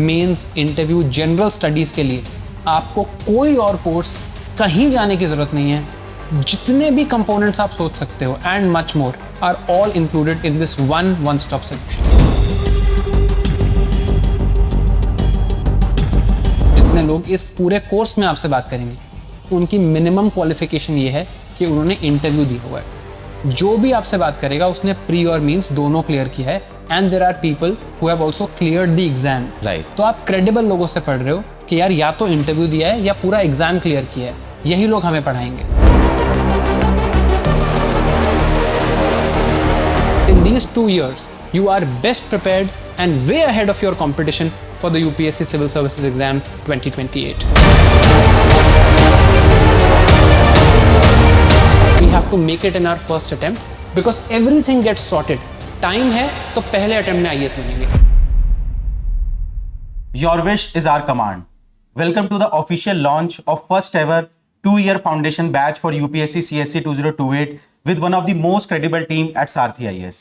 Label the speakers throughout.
Speaker 1: Mains, interview, general studies के लिए आपको कोई और कोर्स कहीं जाने की ज़रूरत नहीं है। जितने भी कंपोनेंट्स आप सोच सकते हो and much more are all included in this one stop solution. जितने लोग इस पूरे कोर्स में आपसे बात करेंगे उनकी मिनिमम क्वालिफिकेशन ये है कि उन्होंने इंटरव्यू दी हुआ है। जो भी आपसे बात करेगा उसने प्री और मींस दोनों क्लियर किया है, and there are people who have also cleared the exam.
Speaker 2: Right.
Speaker 1: तो आप क्रेडिबल लोगों से पढ़ रहे हो कि यार या तो इंटरव्यू दिया है या पूरा एग्जाम क्लियर किया है, यही लोग हमें पढ़ाएंगे। इन these 2 years you are best prepared and way ahead of your competition for the UPSC Civil Services Exam 2028. We have to make it in our first attempt because everything gets sorted. Time है तो पहले attempt में IAS बनेंगे।
Speaker 2: Your wish is our command. Welcome to the official launch of first ever 2-year foundation batch for UPSC CSE 2028 with one of the most credible team at Sarthi IAS.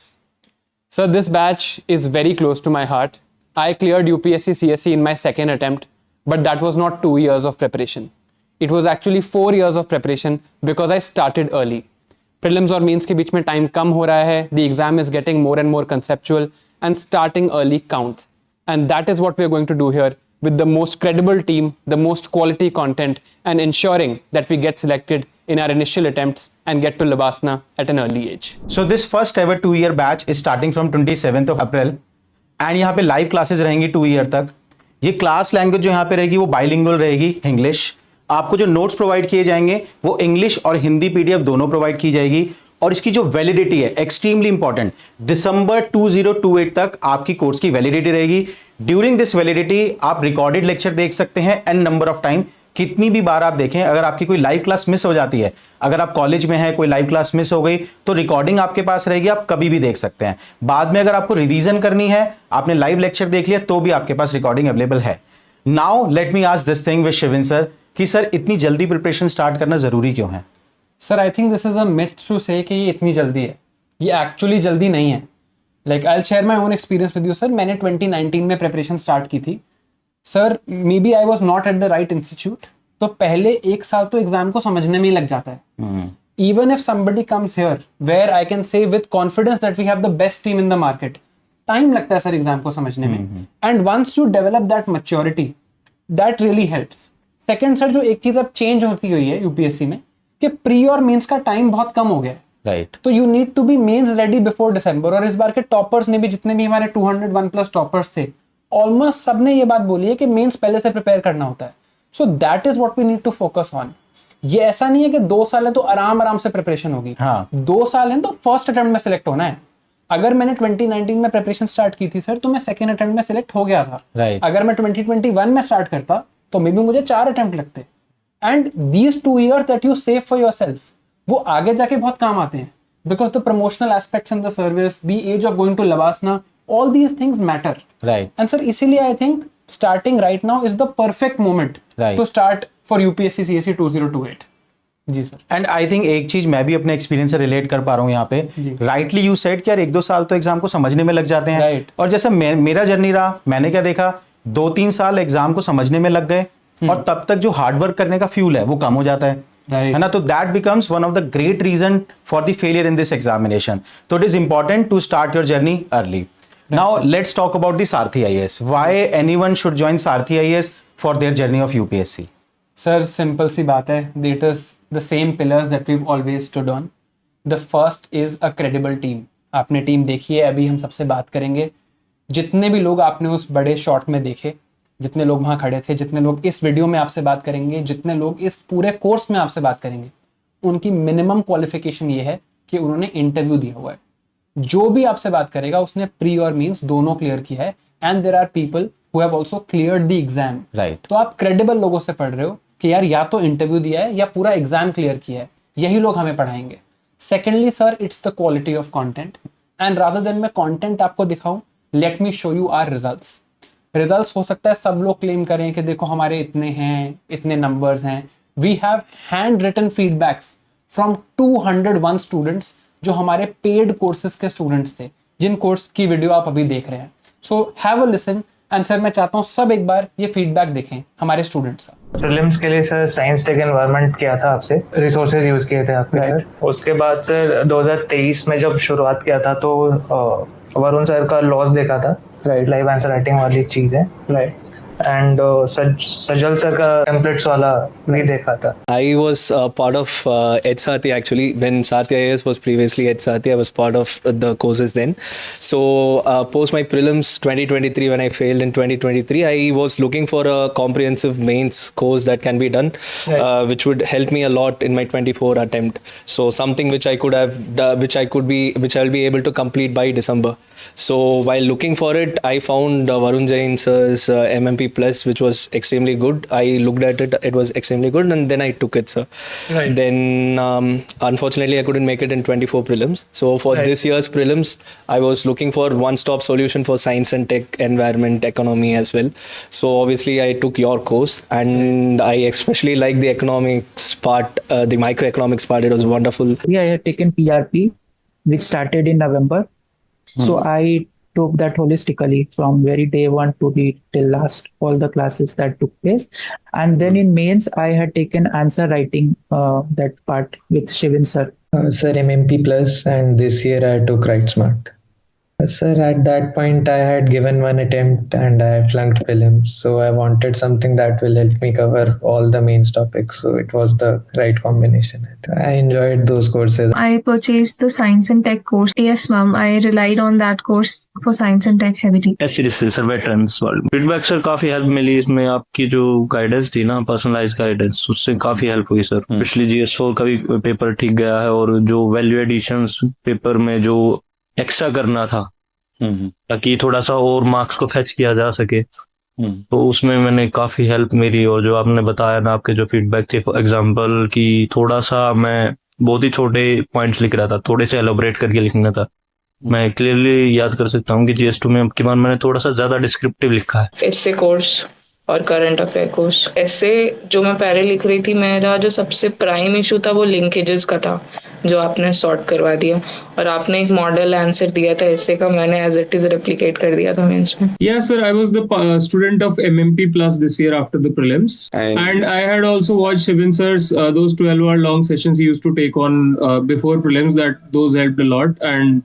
Speaker 1: Sir, this batch is very close to my heart. I cleared UPSC CSE in my second attempt, but that was not 2 years of preparation. It was actually 4 years of preparation because I started early. Prelims और means के बीच में time कम हो रहा है, the exam is getting more and more conceptual, and starting early counts. And that is what we are going to do here with the most credible team, the most quality content, and ensuring that we get selected in our initial attempts and get to Labasna at an early age.
Speaker 2: So this first ever 2-year batch is starting from 27th of April and यहाँ पे live classes रहेंगी 2 year तक। ये class language जो यहाँ पे रहेगी वो बाइलिंगुअल रहेगी, इंग्लिश। आपको जो नोट्स प्रोवाइड किए जाएंगे वो इंग्लिश और हिंदी पीडीएफ दोनों प्रोवाइड की जाएगी। और इसकी जो वैलिडिटी है एक्सट्रीमली इंपॉर्टेंट, दिसंबर 2028 तक आपकी कोर्स की वैलिडिटी रहेगी। ड्यूरिंग दिस वैलिडिटी आप रिकॉर्डेड लेक्चर देख सकते हैं एन नंबर ऑफ टाइम, कितनी भी बार आप देखें। अगर आपकी कोई लाइव क्लास मिस हो जाती है, अगर आप कॉलेज में हैं, कोई लाइव क्लास मिस हो गई तो रिकॉर्डिंग आपके पास रहेगी, आप कभी भी देख सकते हैं। बाद में अगर आपको रिवीजन करनी है, आपने लाइव लेक्चर देख लिया तो भी आपके पास रिकॉर्डिंग अवेलेबल है। Now let me ask this thing with Shivin sir कि सर इतनी जल्दी प्रिपरेशन स्टार्ट करना जरूरी क्यों है?
Speaker 1: Sir, I think this is a myth to say कि ये इतनी जल्दी है। ये एक्चुअली जल्दी नहीं है। Like I will share my own experience with you sir. मैंने 2019 में प्रिपरेशन स्टार्ट की थी sir. Maybe I was not at the right institute. तो पहले 1 साल तो एग्जाम को समझने में ही लग जाता है। Even if somebody comes here where I can say with confidence that we have the best team in the market, time लगता है सर एग्जाम को समझने में। And once you develop that maturity, that really helps. Second sir, जो एक चीज अब change होती हुई है यूपीएससी में कि प्री और मेंस का टाइम बहुत कम हो गया है।
Speaker 2: राइट।
Speaker 1: तो you need to be mains ready before December. और इस बार के टॉपर्स ने भी, जितने भी हमारे 201+ टॉपर्स थे, ऑलमोस्ट सबने ये बात बोली है कि मेंस पहले से प्रिपेयर करना होता है। So that is what we need to focus on. ये ऐसा नहीं है कि 2 साल है तो आराम से प्रिपरेशन होगी।
Speaker 2: हाँ।
Speaker 1: 2 साल है तो फर्स्ट अटेम्प्ट में सिलेक्ट होना है। अगर मैंने 2019 में प्रिपरेशन स्टार्ट की थी सर तो मैं सेकंड अटेम्प्ट में सिलेक्ट हो गया था।
Speaker 2: Right.
Speaker 1: अगर मैं 2021 में स्टार्ट करता तो मे बी मुझे 4 अटेम्प्ट लगते। And these 2 years that you save for yourself, वो आगे जाके बहुत काम आते हैं। Because the promotional aspects in the service, the age of going to लवासना, all these things matter.
Speaker 2: Right.
Speaker 1: And sir इसीलिए I think starting right now is the perfect moment
Speaker 2: Right.
Speaker 1: to start for UPSC CSE 2028. जी sir.
Speaker 2: And I think एक चीज मैं भी अपने experience से relate कर पा रहा हूँ यहाँ पे। राइटली यू सेड कि यार 1-2 साल तो एग्जाम को समझने में लग जाते हैं।
Speaker 1: Right.
Speaker 2: और जैसे मेरा जर्नी रहा, मैंने क्या देखा, 2-3 साल एग्जाम को समझने में लग गए और तब तक जो हार्डवर्क करने का फ्यूल है वो कम हो जाता है।
Speaker 1: Right.
Speaker 2: है ना? तो that becomes one of the great reason for the failure in this examination. तो it is important to start your journey early. Now let's talk about the Sarthi IAS. Why anyone should join Sarthi IAS for their journey of UPSC?
Speaker 1: Sir simple सी बात है, it is the same pillars that we've always stood on. The first is a credible team. आपने team देखी है, अभी हम सबसे बात करेंगे। जितने भी लोग आपने उस बड़े शॉट में देखे, जितने लोग वहाँ खड़े थे, जितने लोग इस वीडियो में आपसे बात करेंगे, जितने लोग इस पूरे कोर्स में आपसे बात करेंगे, उनकी मिनिमम क्वालिफिकेशन ये है कि उन्होंने इंटरव्यू दिया हुआ है। जो भी आपसे बात करेगा उसने प्री और मींस दोनों क्लियर किया है, and there are people who have also cleared the exam.
Speaker 2: Right.
Speaker 1: तो आप क्रेडिबल लोगों से पढ़ रहे हो कि यार या तो इंटरव्यू दिया है या पूरा एग्जाम क्लियर किया है, यही लोग हमें पढ़ाएंगे। Secondly sir, it's the quality of content, and rather than मैं कंटेंट आपको दिखाऊं, let me show you our results. हो सकता है सब लोग क्लेम करें कि देखो हमारे इतने हैं, इतने नंबर्स हैं। We have handwritten feedbacks from 201 students जो हमारे पेड कोर्सेज के स्टूडेंट्स थे, जिन कोर्स की वीडियो आप अभी देख रहे हैं। So have a listen and sir मैं चाहता हूँ सब एक बार ये फीडबैक देखें हमारे स्टूडेंट्स का।
Speaker 3: प्रीलिम्स के लिए सर साइंस टेक एनवायरनमेंट किया था आपसे, रिसोर्सेज यूज किए थे आपके सर। उसके बाद सर 2023 में जब शुरुआत किया था तो वरुण सर का लॉस देखा था, लाइव आंसर राइटिंग वाली चीज है, एंड सजल सर का टेम्पलेट्स वाला भी देखा था।
Speaker 4: I was part of Ed Sathi actually. When Sathi IAS was previously Ed Sathi, I was part of the courses then. So post my prelims 2023, when I failed in 2023, I was looking for a comprehensive mains course that can be done, which would help me a lot in my 24 attempt. So something which I could have, which I'll be able to complete by December. So while looking for it, I found Varun Jain sir's MMP Plus, which was extremely good. I looked at it; it was extremely good, and then I took it, sir. Then unfortunately, I couldn't make it in 24 prelims. So for this year's prelims, I was looking for one-stop solution for science and tech, environment, economy as well. So obviously, I took your course, and I especially like the economics part, the microeconomics part. It was wonderful.
Speaker 5: I had taken PRP, which started in November. So I took that holistically from very day one to the till last, all the classes that took place. And then in mains, I had taken answer writing, that part with Shivin sir.
Speaker 6: Sir, MMP Plus, and this year I took Write Smart. Sir, at that point I had given one attempt and I flunked prelims, so I wanted something that will help me cover all the mains topics, so it was the right combination. I enjoyed those courses.
Speaker 7: I purchased the science and tech course. Yes, ma'am. I relied on that course for science and tech heavily.
Speaker 8: S series से sir veterans वाले feedback sir काफी help मिली इसमें। आपकी जो guidance थी ना, personalise guidance, उससे काफी हेल्प हुई सर। पिछली GS4 का भी पेपर ठीक गया है, और जो वैल्यू एडिशंस पेपर में जो एक्स्ट्रा करना था ताकि थोड़ा सा और मार्क्स को फेच किया जा सके, तो उसमें मैंने काफी हेल्प मिली। और जो आपने बताया ना, आपके जो फीडबैक थे, फॉर एग्जांपल कि थोड़ा सा मैं बहुत ही छोटे पॉइंट्स लिख रहा था, थोड़े से एलोबरेट करके लिखना था। मैं क्लियरली याद कर सकता हूँ कि GS2 में आपके बाद मैंने थोड़ा सा ज्यादा डिस्क्रिप्टिव लिखा है।
Speaker 9: एस्से कोर्स और करंट अफेयर कोर्स। ऐसे जो मैं पहले लिख रही थी, मेरा जो सबसे प्राइम इशू था वो लिंकेजेस का था, जो आपने सॉर्ट करवा दिया, और आपने एक मॉडल आंसर दिया था ऐसे का, मैंने एज इट इज रेप्लिकेट कर दिया था मेंस में।
Speaker 10: Yeah, sir, I was the student of MMP Plus this year after the prelims, and I had also watched Shivin sir's those 12-hour long sessions he used to take on before prelims. Those helped a lot, and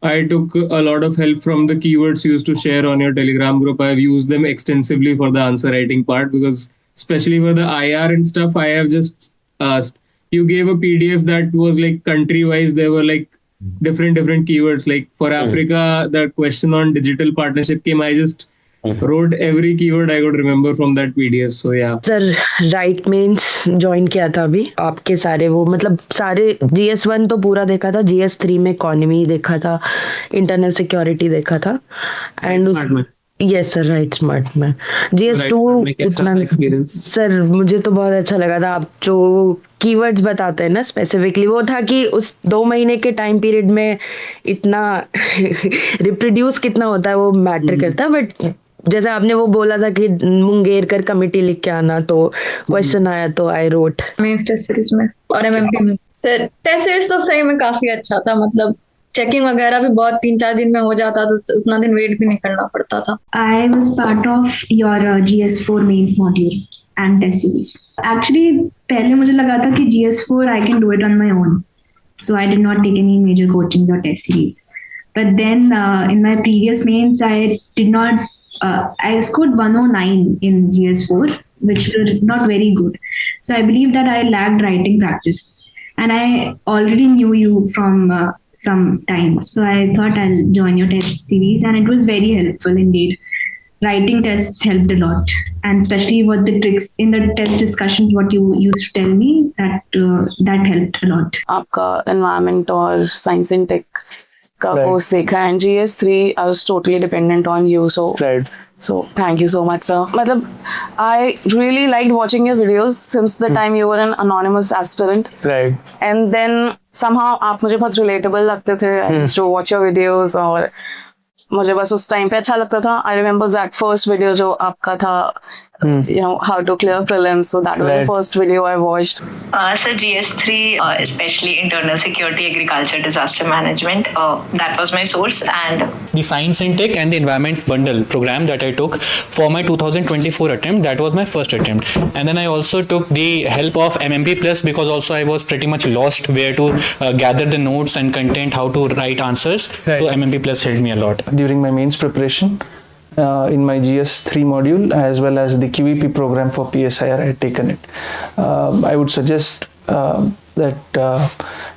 Speaker 10: I took a lot of help from the keywords you used to share on your Telegram group. I have used them extensively for the answer writing part, because especially for the IR and stuff, I have just you gave a PDF that was like country wise. There were like different keywords. Like for Africa, the question on digital partnership came. I just wrote every keyword I could remember from that PDF. So yeah.
Speaker 11: Sir right means join किया था अभी आपके सारे, वो मतलब सारे GS1 तो पूरा देखा था, GS3 में इकोनॉमी देखा था, इंटरनल सिक्योरिटी देखा था, एंड उस यस सर राइट स्मार्ट में GS2 उतना सर मुझे तो बहुत अच्छा लगा था। आप जो कीवर्ड्स बताते हैं ना स्पेसिफिकली, वो था कि उस 2 महीने के टाइम पीरियड में इतना रिप्रोड्यूस कितना होता है वो मैटर करता है। बट जैसे आपने वो बोला था कि मुंगेर कर कमेटी लिख के आना, तो क्वेश्चन आया तो I wrote
Speaker 7: mains test series में और MMP में। सर टेस्ट सीरीज तो सही में काफी अच्छा था, मतलब चेकिंग वगैरह भी बहुत 3-4 दिन में हो जाता, तो उतना दिन वेट भी नहीं करना पड़ता था।
Speaker 12: I was part of your GS4 mains module and test series. Actually, पहले मुझे लगा था कि GS4 I can do it on my own, so I did not take any major coachings or test series. But then in my previous mains, I did not. I scored 109 in GS4, which was not very good. So I believe that I lacked writing practice, and I already knew you from some time. So I thought I'll join your test series, and it was very helpful indeed. Writing tests helped a lot, and especially what the tricks in the test discussions, what you used to tell me, that helped a lot.
Speaker 13: आपका environment और science and tech का course देखा, and GS3 I was totally dependent on you, so thank you so much sir. मतलब I really liked watching your videos since the time you were an anonymous aspirant, and then somehow आप मुझे बहुत relatable लगते थे। I used to watch your videos, और मुझे बस उस टाइम पे अच्छा लगता था। I remember that first video जो आपका था how to clear prelims. So that was the first video I watched.
Speaker 14: So GS3, especially internal security, agriculture, disaster management, that was my source. And
Speaker 15: the science and tech and the environment bundle program that I took for my 2024 attempt, that was my first attempt. And then I also took the help of MMP Plus, because also I was pretty much lost where to gather the notes and content, how to write answers. So MMP Plus helped me a lot.
Speaker 16: During my mains preparation, in my GS3 module as well as the QEP program for PSIR, I had taken it. I would suggest that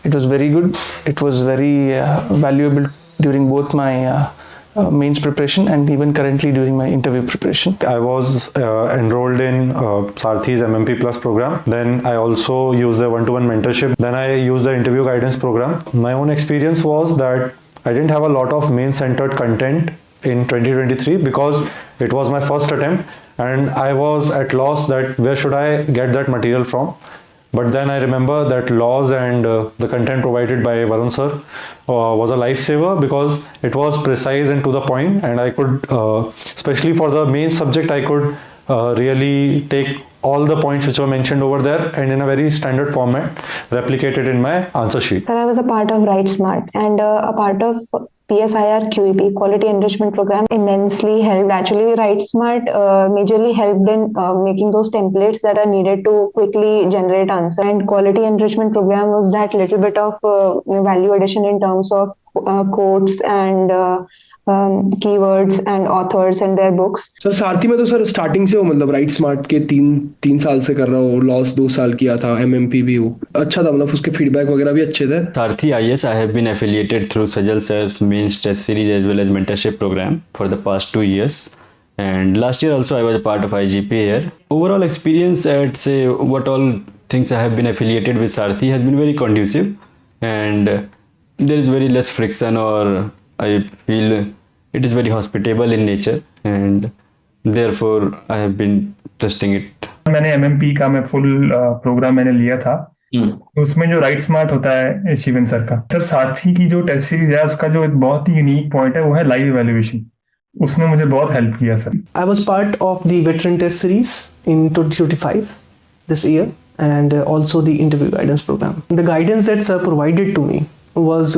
Speaker 16: it was very good. It was very valuable during both my mains preparation and even currently during my interview preparation.
Speaker 17: I was enrolled in Sarthi's MMP Plus program. Then I also used the one-to-one mentorship. Then I used the interview guidance program. My own experience was that I didn't have a lot of main-centered content in 2023 because it was my first attempt and I was at loss that where should I get that material from. But then I remember that laws and the content provided by Varun sir was a lifesaver because it was precise and to the point, and I could, especially for the main subject, I could really take all the points which were mentioned over there and in a very standard format replicated in my answer sheet.
Speaker 18: Sir, I was a part of Write Smart and a part of PSIR QEP, Quality Enrichment Program, immensely helped. Actually, Write Smart majorly helped in making those templates that are needed to quickly generate answer. And Quality Enrichment Program was that little bit of value addition in terms of quotes and keywords and authors and their books.
Speaker 19: Sir सारथी में तो sir starting से हो, मतलब right smart के तीन साल से कर रहा हो, लॉस 2 साल किया था, MMP भी हो, अच्छा था, मतलब उसके फीडबैक वगैरह भी अच्छे थे.
Speaker 20: Sarthi IS, I have been affiliated through Sajal sir's mains test series as well as mentorship program for the past 2 years. And last year also I was a part of IGP here. Overall experience at say what all things I have been affiliated with Sarthi has been very conducive, and there is very less friction, or I feel it is very hospitable in nature, and therefore I have been trusting it.
Speaker 21: मैंने MMP का मैं full programme मैंने लिया था. उसमें जो right smart होता है शिवन सर का, सर साथी की जो टेस्ट सीरीज है उसका जो एक बहुत ही यूनिक पॉइंट है वो है लाइव इवैल्यूएशन. उसने मुझे बहुत हेल्प किया sir.
Speaker 22: I was part of the veteran test series in 2025 this year, and also the interview guidance program. The guidance that sir provided to me was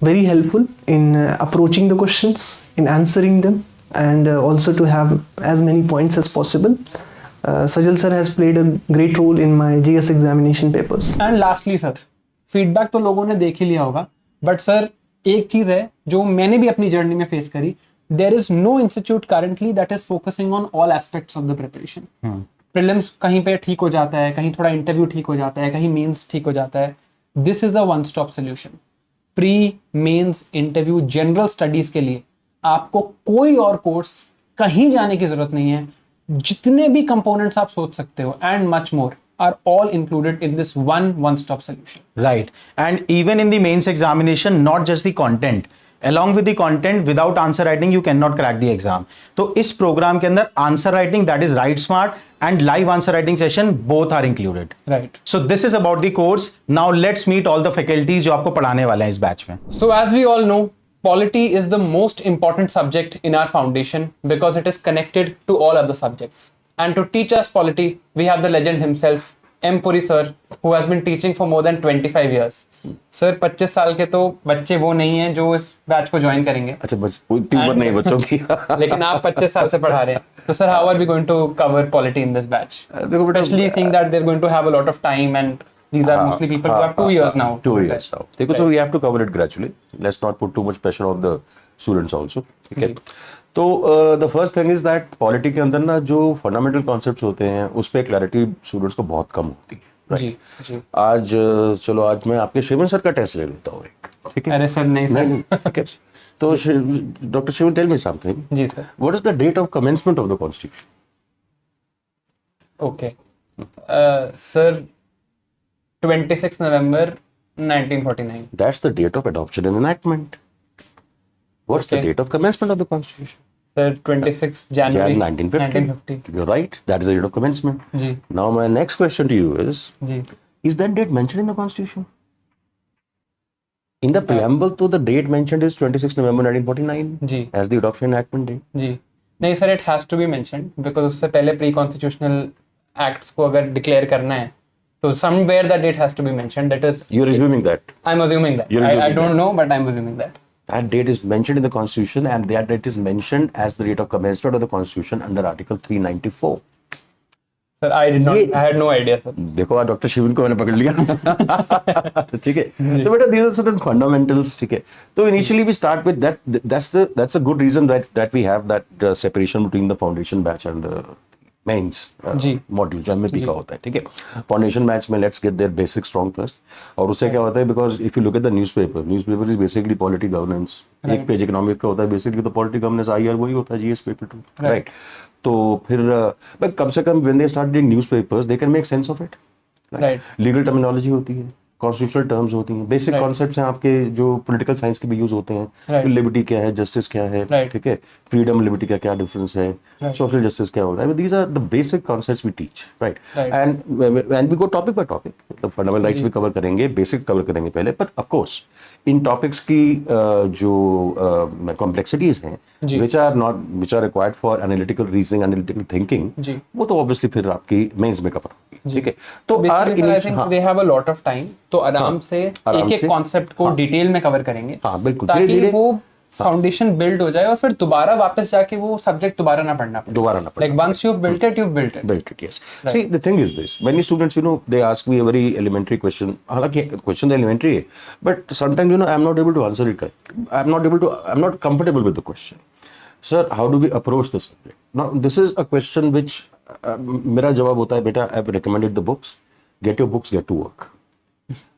Speaker 22: very helpful in approaching the questions, in answering them, and also to have as many points as possible. Sajal sir has played a great role in my GS examination papers.
Speaker 1: And lastly sir, feedback तो लोगों ने देख ही लिया होगा, but sir एक चीज है जो मैंने भी अपनी जर्नी में फेस करी. There is no institute currently that is focusing on all aspects of the preparation. Prelims कहीं पे ठीक हो जाता है, कहीं थोड़ा इंटरव्यू ठीक हो जाता है, कहीं मेंस ठीक हो जाता है. This is a one-stop solution. Pre mains interview general studies के लिए आपको कोई और कोर्स कहीं जाने की जरूरत नहीं है. जितने भी कंपोनेंट्स आप सोच सकते हो and much more are all included in this one-stop solution.
Speaker 2: Right. And even in the mains examination, not just the content, along with the content, without answer writing you cannot crack the exam. तो इस programme के अंदर answer writing, that is Write Smart, and live answer writing session both are included.
Speaker 1: Right.
Speaker 2: So this is about the course. Now let's meet all the faculties जो आपको पढ़ाने वाले हैं इस बैच में.
Speaker 1: So as we all know, polity is the most important subject in our foundation because it is connected to all other subjects. And to teach us polity, we have the legend himself, M. Puri sir, who has been teaching for more than 25 years. Sir 25 साल के तो बच्चे वो नहीं हैं जो इस batch को ज्वाइन करेंगे.
Speaker 23: अच्छा उतनी उम्र नहीं बच्चों की.
Speaker 1: लेकिन आप 25 साल से पढ़ा रहे हैं. तो sir how are we going to cover polity in this batch? Especially seeing that they're going to have a lot of time and these are mostly people who have 2 years now.
Speaker 23: 2 years now. देखो so we have to cover it gradually. Let's not put too much pressure on the students also. Okay. तो the first thing is that polity के अंदर ना जो fundamental concepts होते हैं उस पर क्लैरिटी स्टूडेंट्स को बहुत कम होती है.
Speaker 1: जी जी.
Speaker 23: आज चलो आज मैं आपके शिवन सर का टेस्ट ले लेता हूँ. ठीक है.
Speaker 1: अरे सर नहीं सर.
Speaker 23: ठीक है. तो doctor Shivan tell me something.
Speaker 1: जी sir.
Speaker 23: What is the date of commencement of the constitution?
Speaker 1: Okay sir 26 November 1949.
Speaker 23: That's the date of adoption and enactment. What's the date of commencement of the constitution?
Speaker 1: Sir, 26 January
Speaker 23: 1950. You're right. That is the date of commencement.
Speaker 1: जी.
Speaker 23: Now my next question to you
Speaker 1: जी.
Speaker 23: is that date mentioned in the constitution? In the preamble, तो the date mentioned is 26 November 1949
Speaker 1: जी.
Speaker 23: as the adoption enactment date.
Speaker 1: जी. नहीं sir, it has to be mentioned because उससे पहले pre constitutional acts को अगर declare करना है तो somewhere that date has to be mentioned. That is,
Speaker 23: You're assuming that.
Speaker 1: I'm assuming that. I don't know, but I'm assuming that.
Speaker 23: That date is mentioned in the Constitution, and that date is mentioned as the date of commencement of the Constitution under Article 394.
Speaker 1: Sir, I had no idea, sir.
Speaker 23: देखो doctor Sivan को मैंने पकड़ लिया। ठीक है, तो बेटा these are certain fundamentals, ठीक है। तो initially we start with that. That's a good reason that we have that separation between the foundation batch and the mains module जो एमएपी का होता है, ठीक है। फाउंडेशन बैच में let's get there basic strong first, और उससे क्या होता है, because if you look at the newspaper is basically polity governance. एक पेज इकोनॉमिक का होता है, बेसिकली तो पॉलिटी गवर्नेंस आईआर वही होता है, जीएस पेपर 2, राइट। तो फिर बट कम से come when they start reading newspapers they can make sense of it, right. Legal terminology होती है, कॉन्स्टिट्यूशनल टर्म्स होती हैं, बेसिक कॉन्सेप्ट्स हैं आपके जो पॉलिटिकल साइंस के भी यूज होते हैं। लिबर्टी क्या है, जस्टिस क्या है, ठीक है, फ्रीडम लिबर्टी का क्या डिफरेंस है, सोशल जस्टिस क्या होता है। These are the basic concepts we teach, right. And we go topic by topic, मतलब फंडामेंटल राइट्स भी कवर करेंगे, बेसिक कवर करेंगे पहले, but of course in topics की जो कॉम्प्लेक्सिटीज हैं which are required for analytical reasoning, analytical thinking, वो तो ऑब्वियसली फिर आपकी मेंस में कवर होगी, ठीक है। तो
Speaker 1: I think they have a lot of time, तो आराम से एक कॉन्सेप्ट को डिटेल में कवर करेंगे,
Speaker 23: बिल्कुल,
Speaker 1: ताकि वो फाउंडेशन बिल्ड हो जाए और फिर दोबारा वापस जाके वो सब्जेक्ट दोबारा ना पढ़ना पड़े। Like once you've built it, you've built it.
Speaker 23: Yes. Right. See, the thing is this: many students, they ask me a very elementary question. हालांकि question elementary है, but sometimes I'm not able to answer it. I'm not comfortable with the question. Sir, how do we approach this subject? Now, this is a question which मेरा जवाब होता है, बेटा, I've recommended the books. Get your books, get to work.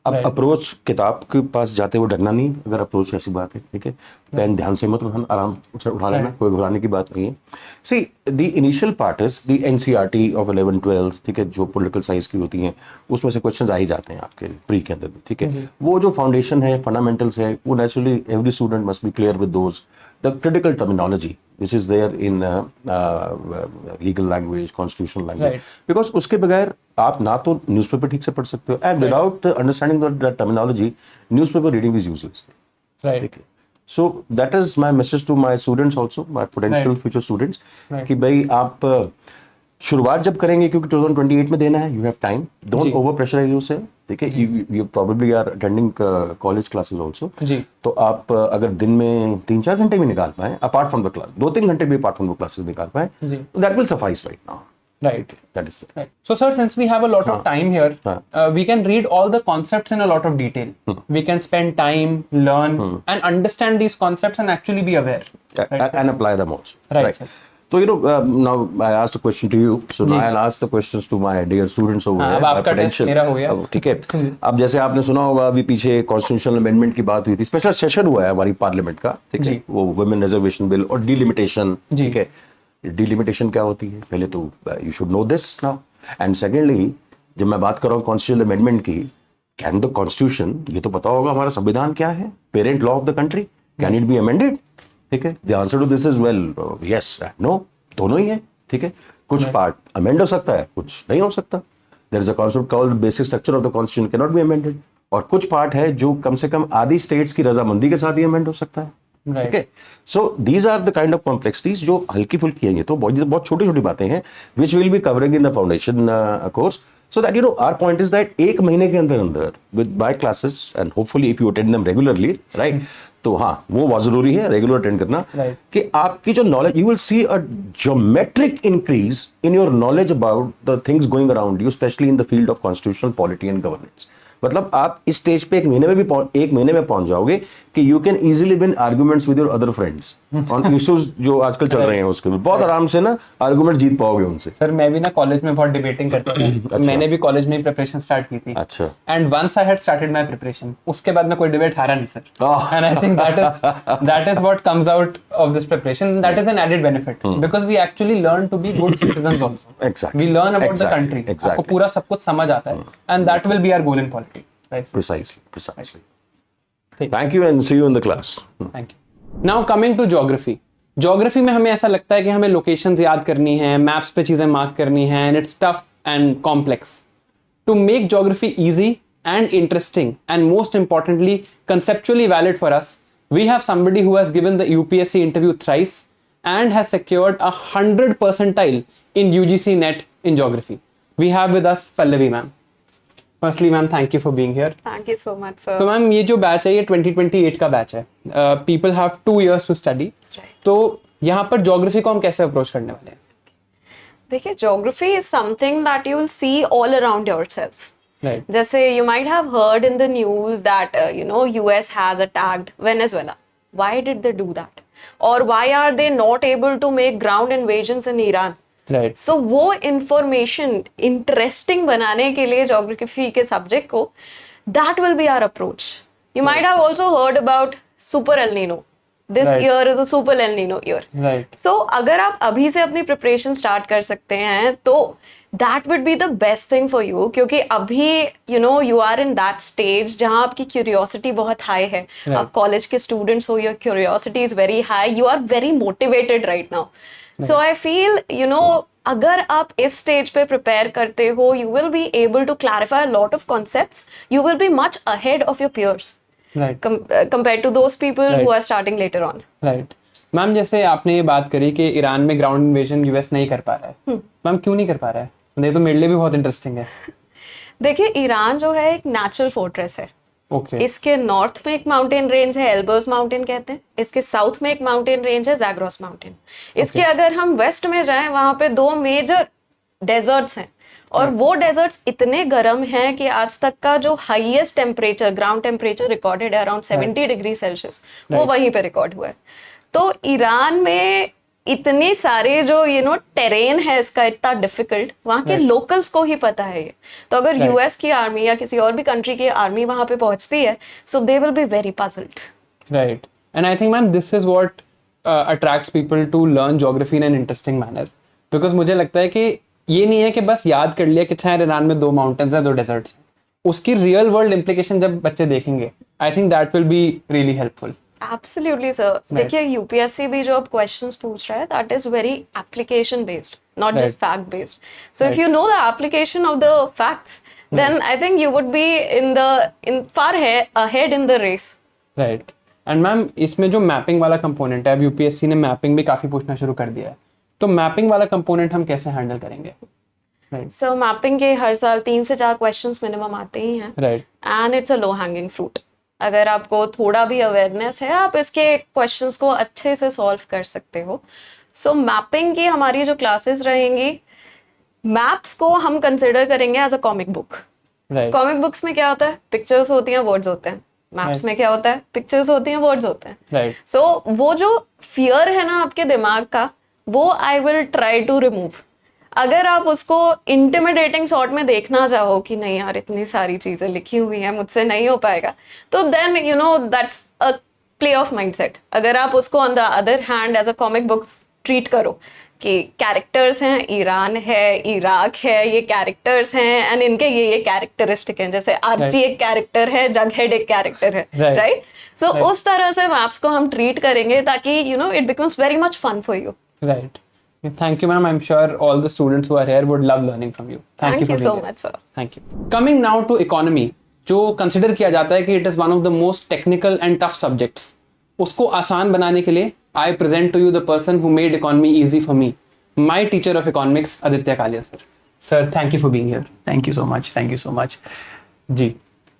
Speaker 23: अब approach किताब के पास जाते हुए डरना नहीं, अगर अप्रोच ऐसी बात है, ठीक है, पेन ध्यान से मत उठाना, आराम से उठा लेना, कोई घबराने की बात नहीं है। See the initial part is the NCERT of 11th 12th, ठीक है, जो पॉलिटिकल साइंस की होती हैं उसमें से क्वेश्चंस आ ही जाते हैं आपके प्री के अंदर भी, ठीक है। वो जो फाउंडेशन है, फंडामेंटल्स है, वो naturally every student must be clear with those, the critical terminology which is there in legal language, constitutional language, because उसके बगैर आप ना तो न्यूज़पेपर ठीक से पढ़ सकते हो, and without understanding that terminology, newspaper reading is useless,
Speaker 1: right?
Speaker 23: So that is my message to my students also, my potential future students, कि भाई आप शुरुआत जब करेंगे, क्योंकि 2028 में देना है, you have time, don't over pressurise yourself, ठीक है। You probably are attending college classes also, तो आप अगर दिन में 3-4 घंटे भी निकाल पाए, अपार्ट फ्रॉम द क्लास 2-3 घंटे भी अपार्ट फ्रॉम द क्लासेस निकाल पाए, that will suffice right now,
Speaker 1: right?
Speaker 23: That is it.
Speaker 1: Right. So sir, since we have a lot of time here, we can read all the concepts in a lot of detail. We can spend time, learn and understand these concepts and actually be aware,
Speaker 23: and apply them also,
Speaker 1: right?
Speaker 23: So now I asked a question to you, so now I'll ask the questions to my dear students over here.
Speaker 1: अब आपका test मेरा हो गया,
Speaker 23: ठीक है। अब जैसे आपने सुना होगा, अभी पीछे कॉन्स्टिट्यूशनल अमेंडमेंट की बात हुई थी, स्पेशल सेशन हुआ है हमारी पार्लियामेंट का, ठीक है, वो वुमेन रिजर्वेशन बिल और डिलिमिटेशन, ठीक है। डिलिमिटेशन क्या होती है, पहले तो you should know this now, and secondly जब मैं बात कर रहा हूँ कॉन्स्टिट्यूशनल अमेंडमेंट की, कैन द कॉन्स्टिट्यूशन, ये तो पता होगा हमारा संविधान क्या है, parent law of the country, can it be amended, ठीक है। The answer to this is well yes and no, दोनों ही है, ठीक है। कुछ पार्ट अमेंड हो सकता है, कुछ नहीं हो सकता। There is a concept called basic structure of the constitution can not be amended, और कुछ पार्ट है जो कम से कम आधी स्टेट्स की रजामंदी के साथ ही अमेंड हो सकता है, ठीक है। So these are the kind of complexities जो हल्की फुल्की हैं, ये तो बहुत छोटी छोटी बातें हैं which will be covering in the foundation course, so that our point is that एक महीने के अंदर अंदर with my classes and hopefully if you attend them regularly, right, तो हाँ वो बहुत जरूरी है रेगुलर अटेंड करना, कि आपकी जो knowledge, you will see a geometric increase in your knowledge about the things going around you, specially in the field of constitutional polity and governance. मतलब आप इस स्टेज पे एक महीने में पहुंच जाओगे कि you can easily win arguments with your other friends on issues जो आजकल चल रहे हैं, उसके बहुत आराम से ना आर्गुमेंट जीत पाओगे उनसे।
Speaker 1: सर मैं भी ना कॉलेज में बहुत डिबेटिंग करता था, अच्छा। मैंने भी कॉलेज में प्रिपरेशन स्टार्ट की थी,
Speaker 23: अच्छा,
Speaker 1: and once I had started my preparation, उसके बाद मैं कोई डिबेट हारा नहीं sir, and I think that is what comes out of this preparation, that is an added benefit because we actually learn to be good citizens also,
Speaker 23: exactly,
Speaker 1: we learn about the country, आपको पूरा सब कुछ समझ आता है, and that will be our goal in politics.
Speaker 23: Precisely. Thank you and see you in the class.
Speaker 1: Thank you. Now coming to geography. Geography में हमें ऐसा लगता है कि हमें लोकेशंस याद करनी है, मैप्स पे चीजें मार्क करनी है, and it's tough and complex. To make geography easy and interesting and most importantly conceptually valid for us, we have somebody who has given the UPSC interview thrice and has secured 100 percentile in UGC NET in geography. We have with us Pallavi ma'am. Firstly ma'am, thank you for being here.
Speaker 3: Thank you so much sir.
Speaker 1: So ma'am, ये जो batch है ये 2028 का batch है. People have 2 years to study. तो यहाँ पर geography को हम कैसे approach करने वाले हैं?
Speaker 3: देखिए, geography is something that you will see all around yourself.
Speaker 1: Right.
Speaker 3: जैसे you might have heard in the news that US has attacked Venezuela. Why did they do that? Or why are they not able to make ground invasions in Iran?
Speaker 1: Right.
Speaker 3: So वो information interesting बनाने के लिए geography के subject को, that will be our approach. You might have also heard about super El Nino. This
Speaker 1: Right.
Speaker 3: year is a super El Nino year.
Speaker 1: Right.
Speaker 3: So अगर आप अभी से अपनी preparation start कर सकते हैं तो that would be the best thing for you, क्योंकि अभी you are in that stage जहाँ आपकी curiosity बहुत high है.
Speaker 1: Right.
Speaker 3: आप college के students हो, your curiosity is very high, you are very motivated right now. So I feel अगर आप इस stage पे prepare करते हो, you will be able to clarify a lot of concepts. You will be much ahead of your peers.
Speaker 1: Right.
Speaker 3: Compared to those people
Speaker 1: Right.
Speaker 3: who are starting later on.
Speaker 1: Right. Ma'am, जैसे आपने ये बात करी कि Iran में ground invasion US नहीं कर पा रहा है, मैम क्यों नहीं कर पा रहा है? ये तो मेरे लिए भी बहुत इंटरेस्टिंग है.
Speaker 3: देखिए, ईरान जो है एक नेचुरल फोर्ट्रेस है.
Speaker 1: ओके.
Speaker 3: इसके नॉर्थ में एक माउंटेन रेंज है, एल्बर्स माउंटेन कहते हैं. इसके साउथ में एक माउंटेन रेंज है, जैग्रोस माउंटेन. इसके अगर हम वेस्ट में जाएं, वहां पे 2 मेजर डेजर्ट्स हैं. और वो डेजर्ट्स इतने गर्म हैं कि आज तक का जो highest temperature, ground temperature recorded है अराउंड 70 डिग्री सेल्सियस, वो वहीं पे रिकॉर्ड हुआ है. तो ईरान में इतने सारे जो टेरेन है इसका इतना डिफिकल्ट, वहाँ के लोकल्स को ही पता है ये. तो अगर यूएस की आर्मी या किसी और भी कंट्री की आर्मी वहाँ पे पहुंचती है, so they will be very puzzled.
Speaker 1: Right. And I think ma'am this is what attracts people to learn geography in an interesting manner. Because मुझे लगता है कि ये नहीं है कि बस याद कर लिया कि शायद ईरान में 2 माउंटेन्स हैं, 2 डेजर्ट्स हैं. उसकी रियल वर्ल्ड इम्प्लीकेशन जब बच्चे देखेंगे, I think that will be really helpful.
Speaker 3: Absolutely sir. देखिए, यूपीएससी भी जो अब क्वेश्चंस पूछ रहा है, that is very application based, not just fact based. So if you know the application of the facts, then I think you would be in far ahead in the race.
Speaker 1: Right. And ma'am, इसमें जो mapping वाला component है, अब UPSC ने mapping भी काफी पूछना शुरू कर दिया है, तो मैपिंग वाला कंपोनेंट हम कैसे हैंडल करेंगे? राइट.
Speaker 3: सो मैपिंग के हर साल 3 से 4 क्वेश्चंस मिनिमम आते ही हैं.
Speaker 1: Right.
Speaker 3: And it's a low hanging fruit. अगर आपको थोड़ा भी अवेयरनेस है, आप इसके क्वेश्चंस को अच्छे से सॉल्व कर सकते हो. सो मैपिंग की हमारी जो क्लासेस रहेंगी, मैप्स को हम कंसिडर करेंगे as a comic book. Comic books में क्या होता है? पिक्चर्स होती हैं, वर्ड्स होते हैं. मैप्स में क्या होता है? पिक्चर्स होती हैं, वर्ड्स होते हैं.
Speaker 1: राइट.
Speaker 3: सो वो जो फियर है ना आपके दिमाग का, वो I will try to remove. अगर आप उसको इंटिमिडेटिंग सॉर्ट में देखना चाहो कि नहीं यार इतनी सारी चीजें लिखी हुई हैं, मुझसे नहीं हो पाएगा, तो then that's a play of mindset. अगर आप उसको on the other hand as a comic book treat करो कि कैरेक्टर्स हैं, ईरान है, इराक है, ये कैरेक्टर्स हैं एंड इनके ये कैरेक्टरिस्टिक हैं. जैसे आर्ची एक कैरेक्टर है, जगहेड एक कैरेक्टर है. राइट. सो उस तरह से मैप्स को हम ट्रीट करेंगे ताकि it becomes very much fun for you.
Speaker 1: Right. Thank you, ma'am. I'm sure all the students who are here would love learning from you. Thank you for
Speaker 3: so
Speaker 1: being here.
Speaker 3: much, sir.
Speaker 1: Thank you. Coming now to economy, जो consider किया जाता है कि it is one of the most technical and tough subjects. उसको आसान बनाने के लिए I present to you the person who made economy easy for me, my teacher of economics, Aditya Kalia sir. Sir, thank you for being here.
Speaker 4: Thank you so much. Thank you so much.
Speaker 1: जी.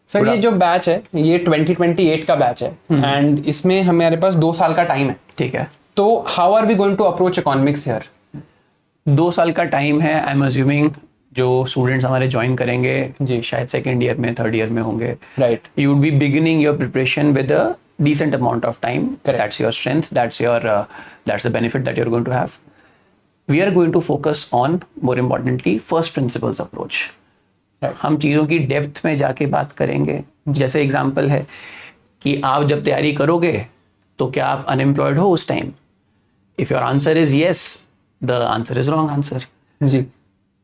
Speaker 1: Sir, ये जो batch है ये 2028 का batch है and इसमें हमारे पास 2 साल का टाइम है.
Speaker 4: ठीक है.
Speaker 1: तो how are we going to approach economics here?
Speaker 4: 2 साल का टाइम है. आई एम अज्यूमिंग जो स्टूडेंट्स हमारे ज्वाइन करेंगे जी शायद 2nd ईयर में 3rd ईयर में होंगे.
Speaker 1: Right.
Speaker 4: You would B beginning your preparation with a decent amount of time. That's your strength. That's the benefit that you're going to have. We are going to focus on, more importantly, first principles approach. हम चीज़ों की depth में जाके बात करेंगे. जैसे example है कि आप जब तैयारी करोगे तो क्या आप अनएम्प्लॉयड हो उस time? If your answer is yes, the answer is wrong answer.
Speaker 1: जी.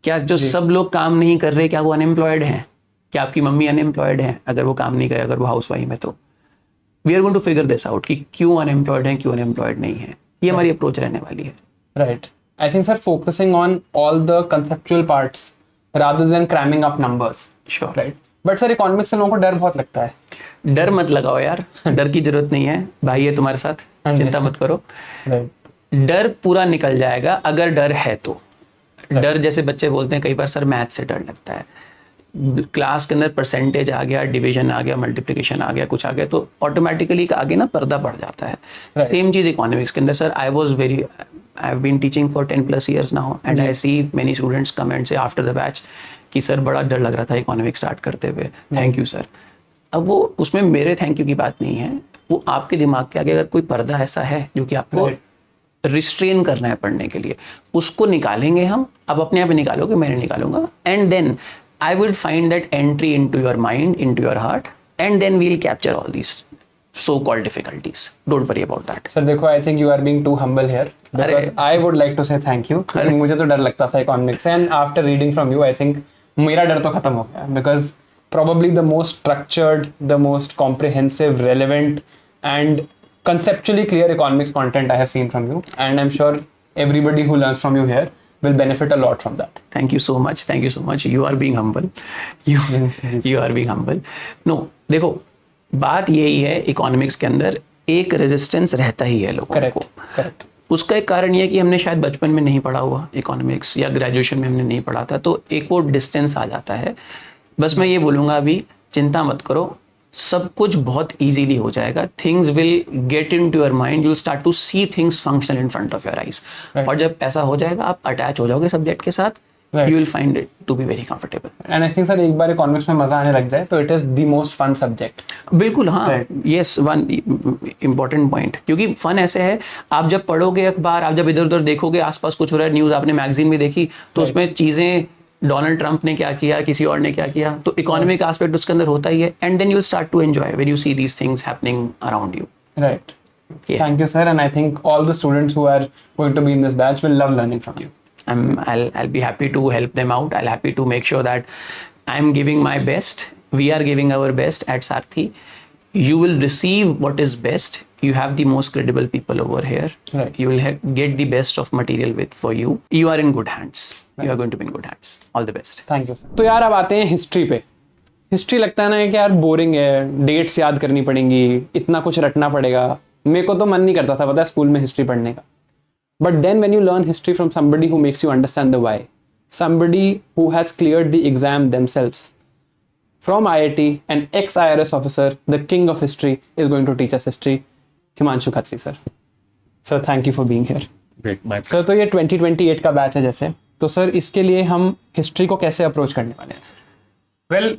Speaker 4: क्या जो सब लोग काम नहीं कर रहे क्या वो अनएम्प्लॉयड हैं? क्या आपकी मम्मी अनएम्प्लॉयड हैं अगर वो काम नहीं करे, अगर वो हाउस वाइफ है? तो we are going to figure this out कि क्यों अनएम्प्लॉयड हैं, क्यों अनएम्प्लॉयड नहीं है. ये हमारी अप्रोच रहने वाली है.
Speaker 1: Right. I think sir focusing on all the conceptual parts rather than cramming up numbers.
Speaker 4: Sure.
Speaker 1: Right. But sir, economics से लोगों को डर बहुत लगता है.
Speaker 4: डर मत लगाओ यार, डर की जरूरत नहीं है. भाई है तुम्हारे साथ, चिंता मत करो.
Speaker 1: Right.
Speaker 4: डर पूरा निकल जाएगा अगर डर है तो। डर जैसे बच्चे बोलते हैं कई बार सर मैथ से डर लगता है, क्लास के अंदर परसेंटेज आ गया, डिवीजन आ गया, मल्टीप्लिकेशन आ गया, कुछ आ गया तो ऑटोमेटिकली आगे ना पर्दा पड़ जाता है। सेम चीज इकोनॉमिक्स के अंदर sir I have been teaching for 10+ years now and I see many students come and say after the batch कि सर बड़ा डर लग रहा था इकोनॉमिक्स स्टार्ट करते हुए, थैंक यू सर। अब वो उसमें मेरे थैंक यू की बात नहीं है, वो आपके दिमाग के आगे अगर कोई पर्दा ऐसा है जो कि आपको रिस्ट्रेन करना है पढ़ने के लिए, उसको निकालेंगे हम। अब अपने आप निकालोगे, मैं निकालूंगा, and then I will find that entry into your mind, into your heart, and then we'll capture all these so-called difficulties. Don't worry about that.
Speaker 1: Sir, देखो, I think you are being too humble here because I would like to say thank you. मुझे तो डर लगता था economics से, and after reading from you, I think मेरा डर तो खत्म हो गया because probably the most structured, the most comprehensive, relevant, and conceptually clear economics content I have seen from you, and I'm sure everybody who learns from you here will benefit a lot from that.
Speaker 4: Thank you so much. Thank you so much. You are being humble. You are being humble. No, देखो बात यही है, economics के अंदर एक resistance रहता ही है लोगों को।
Speaker 1: करेक्ट।
Speaker 4: उसका एक कारण ये है कि हमने शायद बचपन में नहीं पढ़ा हुआ इकोनॉमिक्स, या ग्रेजुएशन में हमने नहीं पढ़ा था, तो एक वो डिस्टेंस आ जाता है। बस मैं ये बोलूँगा अभी चिंता मत करो, सब कुछ बहुत इजीली हो जाएगा। Things will get in to your mind, you will start to see things function in front of your eyes. और जब ऐसा हो जाएगा आप अटैच हो जाओगे सब्जेक्ट के साथ, you will find it to be very comfortable.
Speaker 1: And I think sir एक बार इकोनॉमिक्स में मजा आने लग जाए तो it is the most fun subject.
Speaker 4: बिल्कुल, हाँ, यस, वन इम्पॉर्टेंट पॉइंट, क्योंकि फन ऐसे है, आप जब पढ़ोगे अखबार, आप जब इधर उधर देखोगे आसपास कुछ हो रहा है, न्यूज आपने मैगजीन में देखी, तो उसमें चीजें डोनाल्ड ट्रंप ने क्या किया, किसी और ने क्या किया, तो इकोनॉमिक एस्पेक्ट उसके अंदर होता ही है, and then you will start to enjoy when you see these things happening around you.
Speaker 1: Right. Thank you, sir, and I think all the students who are going to be in this batch will love learning from you.
Speaker 4: I'll be happy to help them out. I'll happy to make sure that I'm giving my best. We are giving our best at Sarthi. You will receive what is best. You have the most credible people over here.
Speaker 1: Right.
Speaker 4: You will get the best of material for you. You are in good hands. Right. You are going to be in good hands. All the best.
Speaker 1: Thank you, sir. तो यार अब आते हैं history पे। History लगता है ना कि यार बोरिंग है, डेट्स याद करनी पड़ेंगी, इतना कुछ रटना पड़ेगा। मेरे को तो मन नहीं करता था पता है स्कूल में हिस्ट्री पढ़ने का। But then when you learn history from somebody who makes you understand the why, somebody who has cleared the exam themselves, from IIT, an ex-IRS officer, the king of history, is going to teach us history, Himanshu Khatri sir. Sir, thank you for being here.
Speaker 5: Great, my pleasure.
Speaker 1: Sir, तो ये 2028 का batch है जैसे, तो sir इसके लिए हम history को कैसे अप्रोच करने वाले हैं?
Speaker 5: वेल,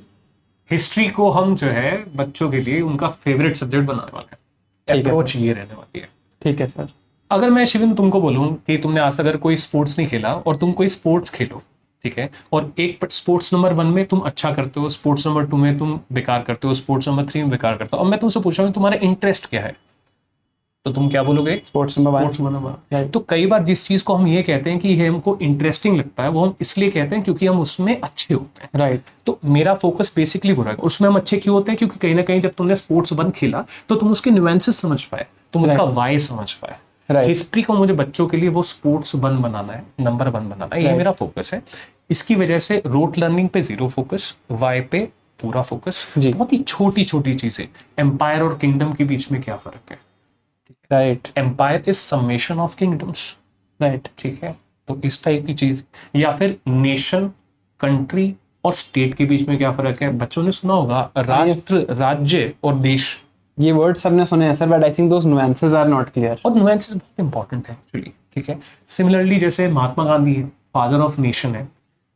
Speaker 5: हिस्ट्री को हम जो है बच्चों के लिए उनका फेवरेट सब्जेक्ट बनाने वाले हैं। अप्रोच ये रहने वाली है।
Speaker 1: ठीक है सर।
Speaker 5: अगर मैं शिविन तुमको बोलूं कि तुमने आज तक अगर कोई स्पोर्ट्स नहीं खेला और तुम कोई स्पोर्ट्स खेलो, ठीक है, और एक स्पोर्ट्स नंबर 1 में तुम अच्छा करते हो, स्पोर्ट्स नंबर 2 में तुम बेकार करते हो, स्पोर्ट्स नंबर 3 में बेकार करते हो, अब मैं तुमसे पूछ रहा हूँ तुम्हारा इंटरेस्ट क्या है, तो तुम क्या बोलोगे?
Speaker 1: Sports number 1।
Speaker 5: तो कई बार जिस चीज को हम ये कहते हैं कि ये हमको इंटरेस्टिंग लगता है, वो हम इसलिए कहते हैं क्योंकि हम उसमें अच्छे होते हैं।
Speaker 1: राइट।
Speaker 5: तो मेरा फोकस बेसिकली हो रहा है उसमें हम अच्छे क्यों होते हैं, क्योंकि कहीं ना कहीं जब तुमने स्पोर्ट्स 1 खेला तो तुम उसके न्यूएंसेस समझ पाए, तुम उसका वाई समझ पाए। हिस्ट्री को मुझे बच्चों के लिए वो स्पोर्ट्स 1 बनाना है, नंबर 1 बनाना है, ये मेरा फोकस है। इसकी वजह से रोट लर्निंग पे 0 फोकस, वाई पे पूरा फोकस। बहुत ही छोटी छोटी चीजें, एम्पायर और किंगडम के बीच में क्या फर्क है?
Speaker 1: Right.
Speaker 5: Empire is summation of kingdoms. Right, ठीक है, तो इस टाइप की चीज। या फिर नेशन, कंट्री और स्टेट के बीच में क्या फर्क है? बच्चों ने सुना होगा राष्ट्र, राज्य और देश,
Speaker 1: ये वर्ड सबने सुने हैं sir, but I think those nuances are not clear.
Speaker 5: और नुएंसेस बहुत इंपॉर्टेंट है एक्चुअली, ठीक है। सिमिलरली जैसे महात्मा गांधी है, फादर ऑफ नेशन है,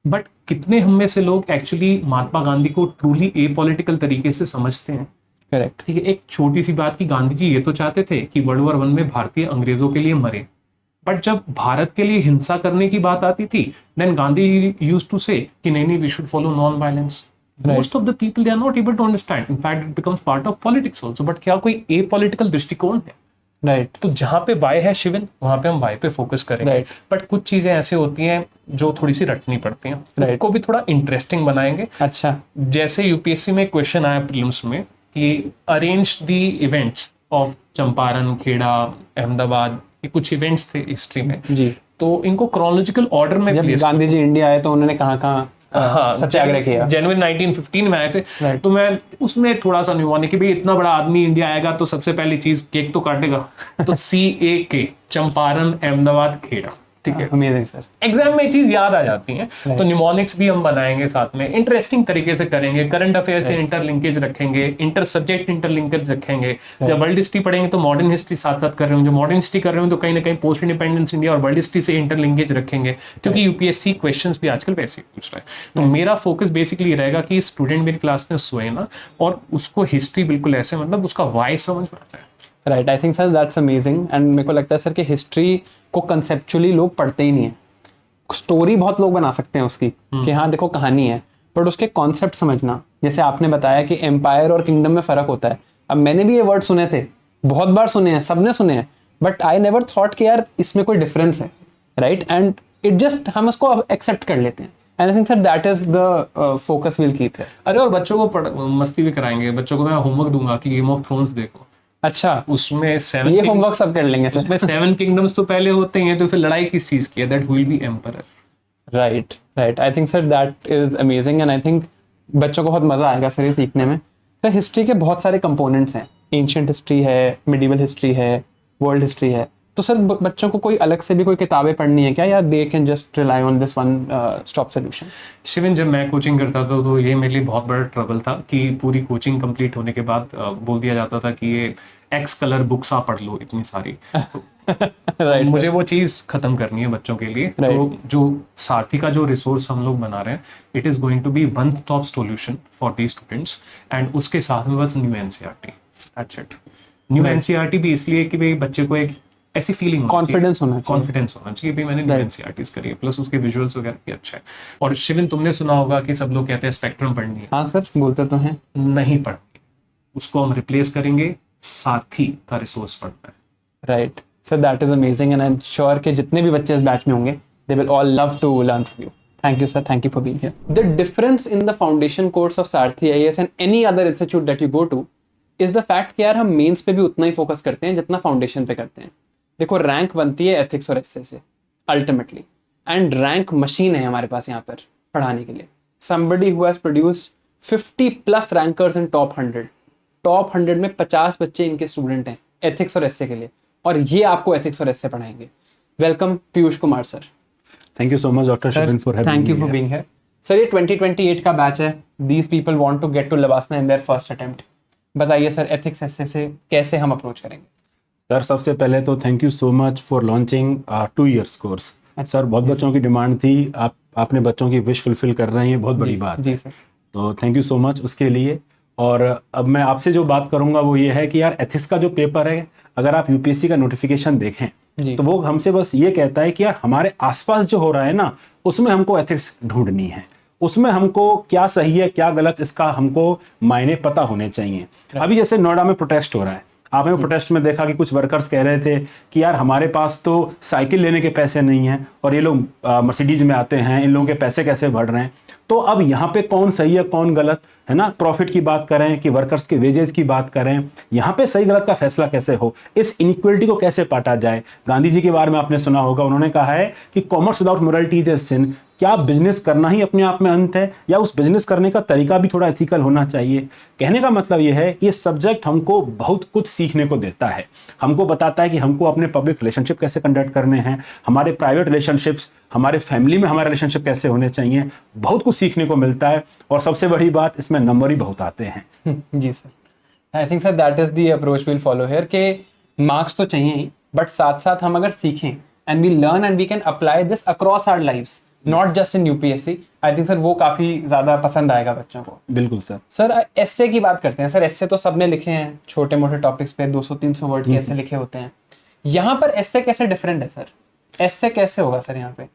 Speaker 5: बट कितने हम में से लोग एक्चुअली महात्मा गांधी को ट्रूली एपॉलिटिकल तरीके से समझते हैं?
Speaker 1: करेक्ट,
Speaker 5: ठीक है। एक छोटी सी बात कि गांधी जी ये तो चाहते थे कि वर्ल्ड वॉर 1 में भारतीय अंग्रेजों के लिए मरे, बट जब भारत के लिए हिंसा करने की बात आती थी, then Gandhi used to say कि नहीं, we should follow non violence. Most of the people, they are not able to understand. In fact, it becomes part of politics also. But क्या कोई apolitical दृष्टिकोण है?
Speaker 1: Right.
Speaker 5: तो जहाँ पे वाई है शिविन, वहाँ पे हम वाई पे फोकस करेंगे।
Speaker 1: Right.
Speaker 5: बट कुछ चीजें ऐसे होती हैं जो थोड़ी सी रटनी पड़ती हैं,
Speaker 1: Right.
Speaker 5: उसको भी थोड़ा इंटरेस्टिंग बनाएंगे।
Speaker 1: अच्छा,
Speaker 5: जैसे यूपीएससी में क्वेश्चन आया प्रीलिम्स में कि arrange the events of Champaran, Kheda, Ahmedabad, ये कुछ इवेंट्स थे हिस्ट्री में
Speaker 1: जी,
Speaker 5: तो इनको क्रोनोलॉजिकल ऑर्डर में
Speaker 1: जब गांधी जी इंडिया आए तो उन्होंने कहाँ सत्याग्रह किया।
Speaker 5: जनवरी 1915 में आए थे। तो मैं उसमें थोड़ा सा न्यूमोनिक कि भाई इतना बड़ा आदमी इंडिया आएगा तो सबसे पहली चीज केक तो काटेगा, तो CAK, चंपारण, अहमदाबाद, खेड़ा। ठीक है,
Speaker 1: अमेजिंग सर।
Speaker 5: एग्जाम में ये चीज याद आ जाती है। तो न्यूमोनिक्स भी हम बनाएंगे साथ में, इंटरेस्टिंग तरीके से करेंगे, करंट अफेयर से इंटरलिंकेज रखेंगे, इंटर सब्जेक्ट इंटरलिंकेज रखेंगे। जब वर्ल्ड हिस्ट्री पढ़ेंगे तो मॉडर्न हिस्ट्री साथ साथ कर रहे होंगे, मॉडर्न हिस्ट्री कर रहे होंगे तो कहीं ना कहीं पोस्ट इंडिपेंडेंस इंडिया और वर्ल्ड हिस्ट्री से इंटरलिंकेज रखेंगे, क्योंकि यूपीएससी क्वेश्चंस भी आजकल वैसे ही पूछ रहा है। तो मेरा फोकस बेसिकली रहेगा कि स्टूडेंट मेरी क्लास में सोए ना और उसको हिस्ट्री बिल्कुल ऐसे मतलब उसका वाई समझ में आता है।
Speaker 1: Right, I think sir that's amazing. And मेरे को लगता है सर कि हिस्ट्री को कंसेप्चुअली लोग पढ़ते ही नहीं है। स्टोरी बहुत लोग बना सकते हैं उसकी कि हाँ देखो कहानी है, बट उसके कॉन्सेप्ट समझना, जैसे आपने बताया कि एम्पायर और किंगडम में फर्क होता है। अब मैंने भी ये वर्ड सुने थे, बहुत बार सुने हैं, सबने सुने हैं, बट आई नेवर थॉट कि यार इसमें कोई डिफरेंस है, राइट? एंड इट जस्ट हम उसको अब एक्सेप्ट कर लेते हैं। And I think sir that is the focus will keep है।
Speaker 5: अरे और बच्चों को मस्ती भी कराएंगे, बच्चों को मैं होमवर्क दूंगा कि गेम ऑफ थ्रोन्स देखो।
Speaker 1: अच्छा,
Speaker 5: उसमें
Speaker 1: ये होमवर्क सब कर लेंगे सर।
Speaker 5: उसमें 7 किंगडम्स तो पहले होते ही हैं, तो फिर लड़ाई किस चीज की है? That will B emperor.
Speaker 1: Right right, I think sir that is amazing. And I think बच्चों को बहुत मजा आएगा सर ये सीखने में। सर हिस्ट्री के बहुत सारे कंपोनेंट्स हैं, एंशिएंट हिस्ट्री है, मिडिवल हिस्ट्री है, वर्ल्ड हिस्ट्री है। तो सर बच्चों को कोई अलग से भी कोई किताबें पढ़नी है क्या, या they can just rely on this one stop solution?
Speaker 5: Shivin, जब मैं कोचिंग करता था तो ये मेरे लिए बहुत बड़ा ट्रबल था कि पूरी कोचिंग कंप्लीट होने के बाद बोल दिया जाता था कि ये एक्स कलर बुक्स आप पढ़ लो इतनी सारी।
Speaker 1: right,
Speaker 5: मुझे वो चीज़ खत्म करनी है बच्चों के लिए। तो जो सारथी का जो रिसोर्स हम लोग बना रहे हैं, it is going to be one stop solution for the students. And उसके साथ में बस new NCERT, that's it. New NCERT भी इसलिए कि भाई बच्चे को एक ऐसी फीलिंग
Speaker 1: कॉन्फिडेंस होना
Speaker 5: चाहिए भाई मैंने न्यू एनसीईआरटीज करी है, प्लस उसके विजुअल्स वगैरह भी अच्छा है। और शिविन, तुमने सुना होगा कि सब लोग कहते हैं स्पेक्ट्रम पढ़नी है।
Speaker 1: हाँ सर, बोलते तो हैं।
Speaker 5: नहीं पढ़नी, उसको हम रिप्लेस करेंगे, साथी का रिसोर्स पढ़ना है।
Speaker 1: Right sir, that is amazing. And I am sure कि जितने भी बच्चे इस बैच में होंगे, they will all love to learn from you. Thank you sir, thank you for being here. The difference in the foundation course of Sarathi IAS and any other institute that you go to is the fact कि यार हम mains पे भी उतना ही focus करते हैं जितना foundation पे करते हैं। देखो, रैंक बनती है एथिक्स और एसए से अल्टीमेटली, एंड रैंक मशीन है हमारे पास यहाँ पर पढ़ाने के लिए। somebody who has produced 50+ rankers in top 100, top 100 में 50 बच्चे इनके स्टूडेंट हैं एथिक्स और एसए के लिए, और ये आपको एथिक्स और एसए पढ़ाएंगे। Welcome Piyush Kumar sir.
Speaker 6: Thank you so much doctor Shivin for having me.
Speaker 1: Thank you for being here. Sir ये 2028 का बैच है। These people want to get to LBSNAA in their first attempt. बताइए सर, एथिक्स एसए से कैसे हम approach करेंगे?
Speaker 6: Sir सबसे पहले तो thank you so much for launching 2 years course. Sir बहुत बच्चों की डिमांड थी, आपने बच्चों की विश फुलफिल कर रहे हैं, बहुत बड़ी बात
Speaker 1: जी सर।
Speaker 6: तो थैंक यू सो मच उसके लिए। और अब मैं आपसे जो बात करूंगा वो ये है कि यार एथिक्स का जो पेपर है, अगर आप यूपीएससी का नोटिफिकेशन देखें तो वो हमसे बस ये कहता है कि यार हमारे आसपास जो हो रहा है ना, उसमें हमको एथिक्स ढूंढनी है, उसमें हमको क्या सही है क्या गलत, इसका हमको मायने पता होने चाहिए। अभी जैसे नोएडा में प्रोटेस्ट हो रहा है, आपने प्रोटेस्ट में देखा कि कुछ वर्कर्स कह रहे थे कि यार हमारे पास तो साइकिल लेने के पैसे नहीं हैं और ये लोग मर्सिडीज में आते हैं, इन लोगों के पैसे कैसे बढ़ रहे हैं। तो अब यहाँ पे कौन सही है कौन गलत है ना, प्रॉफिट की बात करें कि वर्कर्स के वेजेस की बात करें, यहाँ पे सही गलत का फैसला कैसे हो, इस इनइक्वलिटी को कैसे पाटा जाए। गांधी जी के बारे में आपने सुना होगा, उन्होंने कहा है कि commerce without morality is a sin. क्या बिजनेस करना ही अपने आप में अंत है, या उस बिजनेस करने का तरीका भी थोड़ा एथिकल होना चाहिए। कहने का मतलब यह है कि ये सब्जेक्ट हमको बहुत कुछ सीखने को देता है, हमको बताता है कि हमको अपने पब्लिक रिलेशनशिप कैसे कंडक्ट करने हैं, हमारे प्राइवेट रिलेशनशिप्स, हमारे फैमिली में हमारे रिलेशनशिप कैसे होने चाहिए, बहुत कुछ सीखने को मिलता है। और सबसे बड़ी बात, इसमें नंबर ही बहुत आते हैं।
Speaker 1: जी sir, I think sir that is the approach will follow here के मार्क्स तो चाहिए ही, बट साथ साथ हम अगर सीखें and we learn and we can apply this across our lives, not just in UPSC. I think sir वो काफी ज्यादा पसंद आएगा बच्चों को।
Speaker 6: बिल्कुल सर।
Speaker 1: सर एस्से की बात करते हैं। सर एस्से तो सबने लिखे हैं, छोटे मोटे टॉपिक्स पे 200-300 वर्ड के एस्से लिखे होते हैं। यहाँ पर एस्से कैसे डिफरेंट है सर? एस्से कैसे होगा सर यहाँ पे?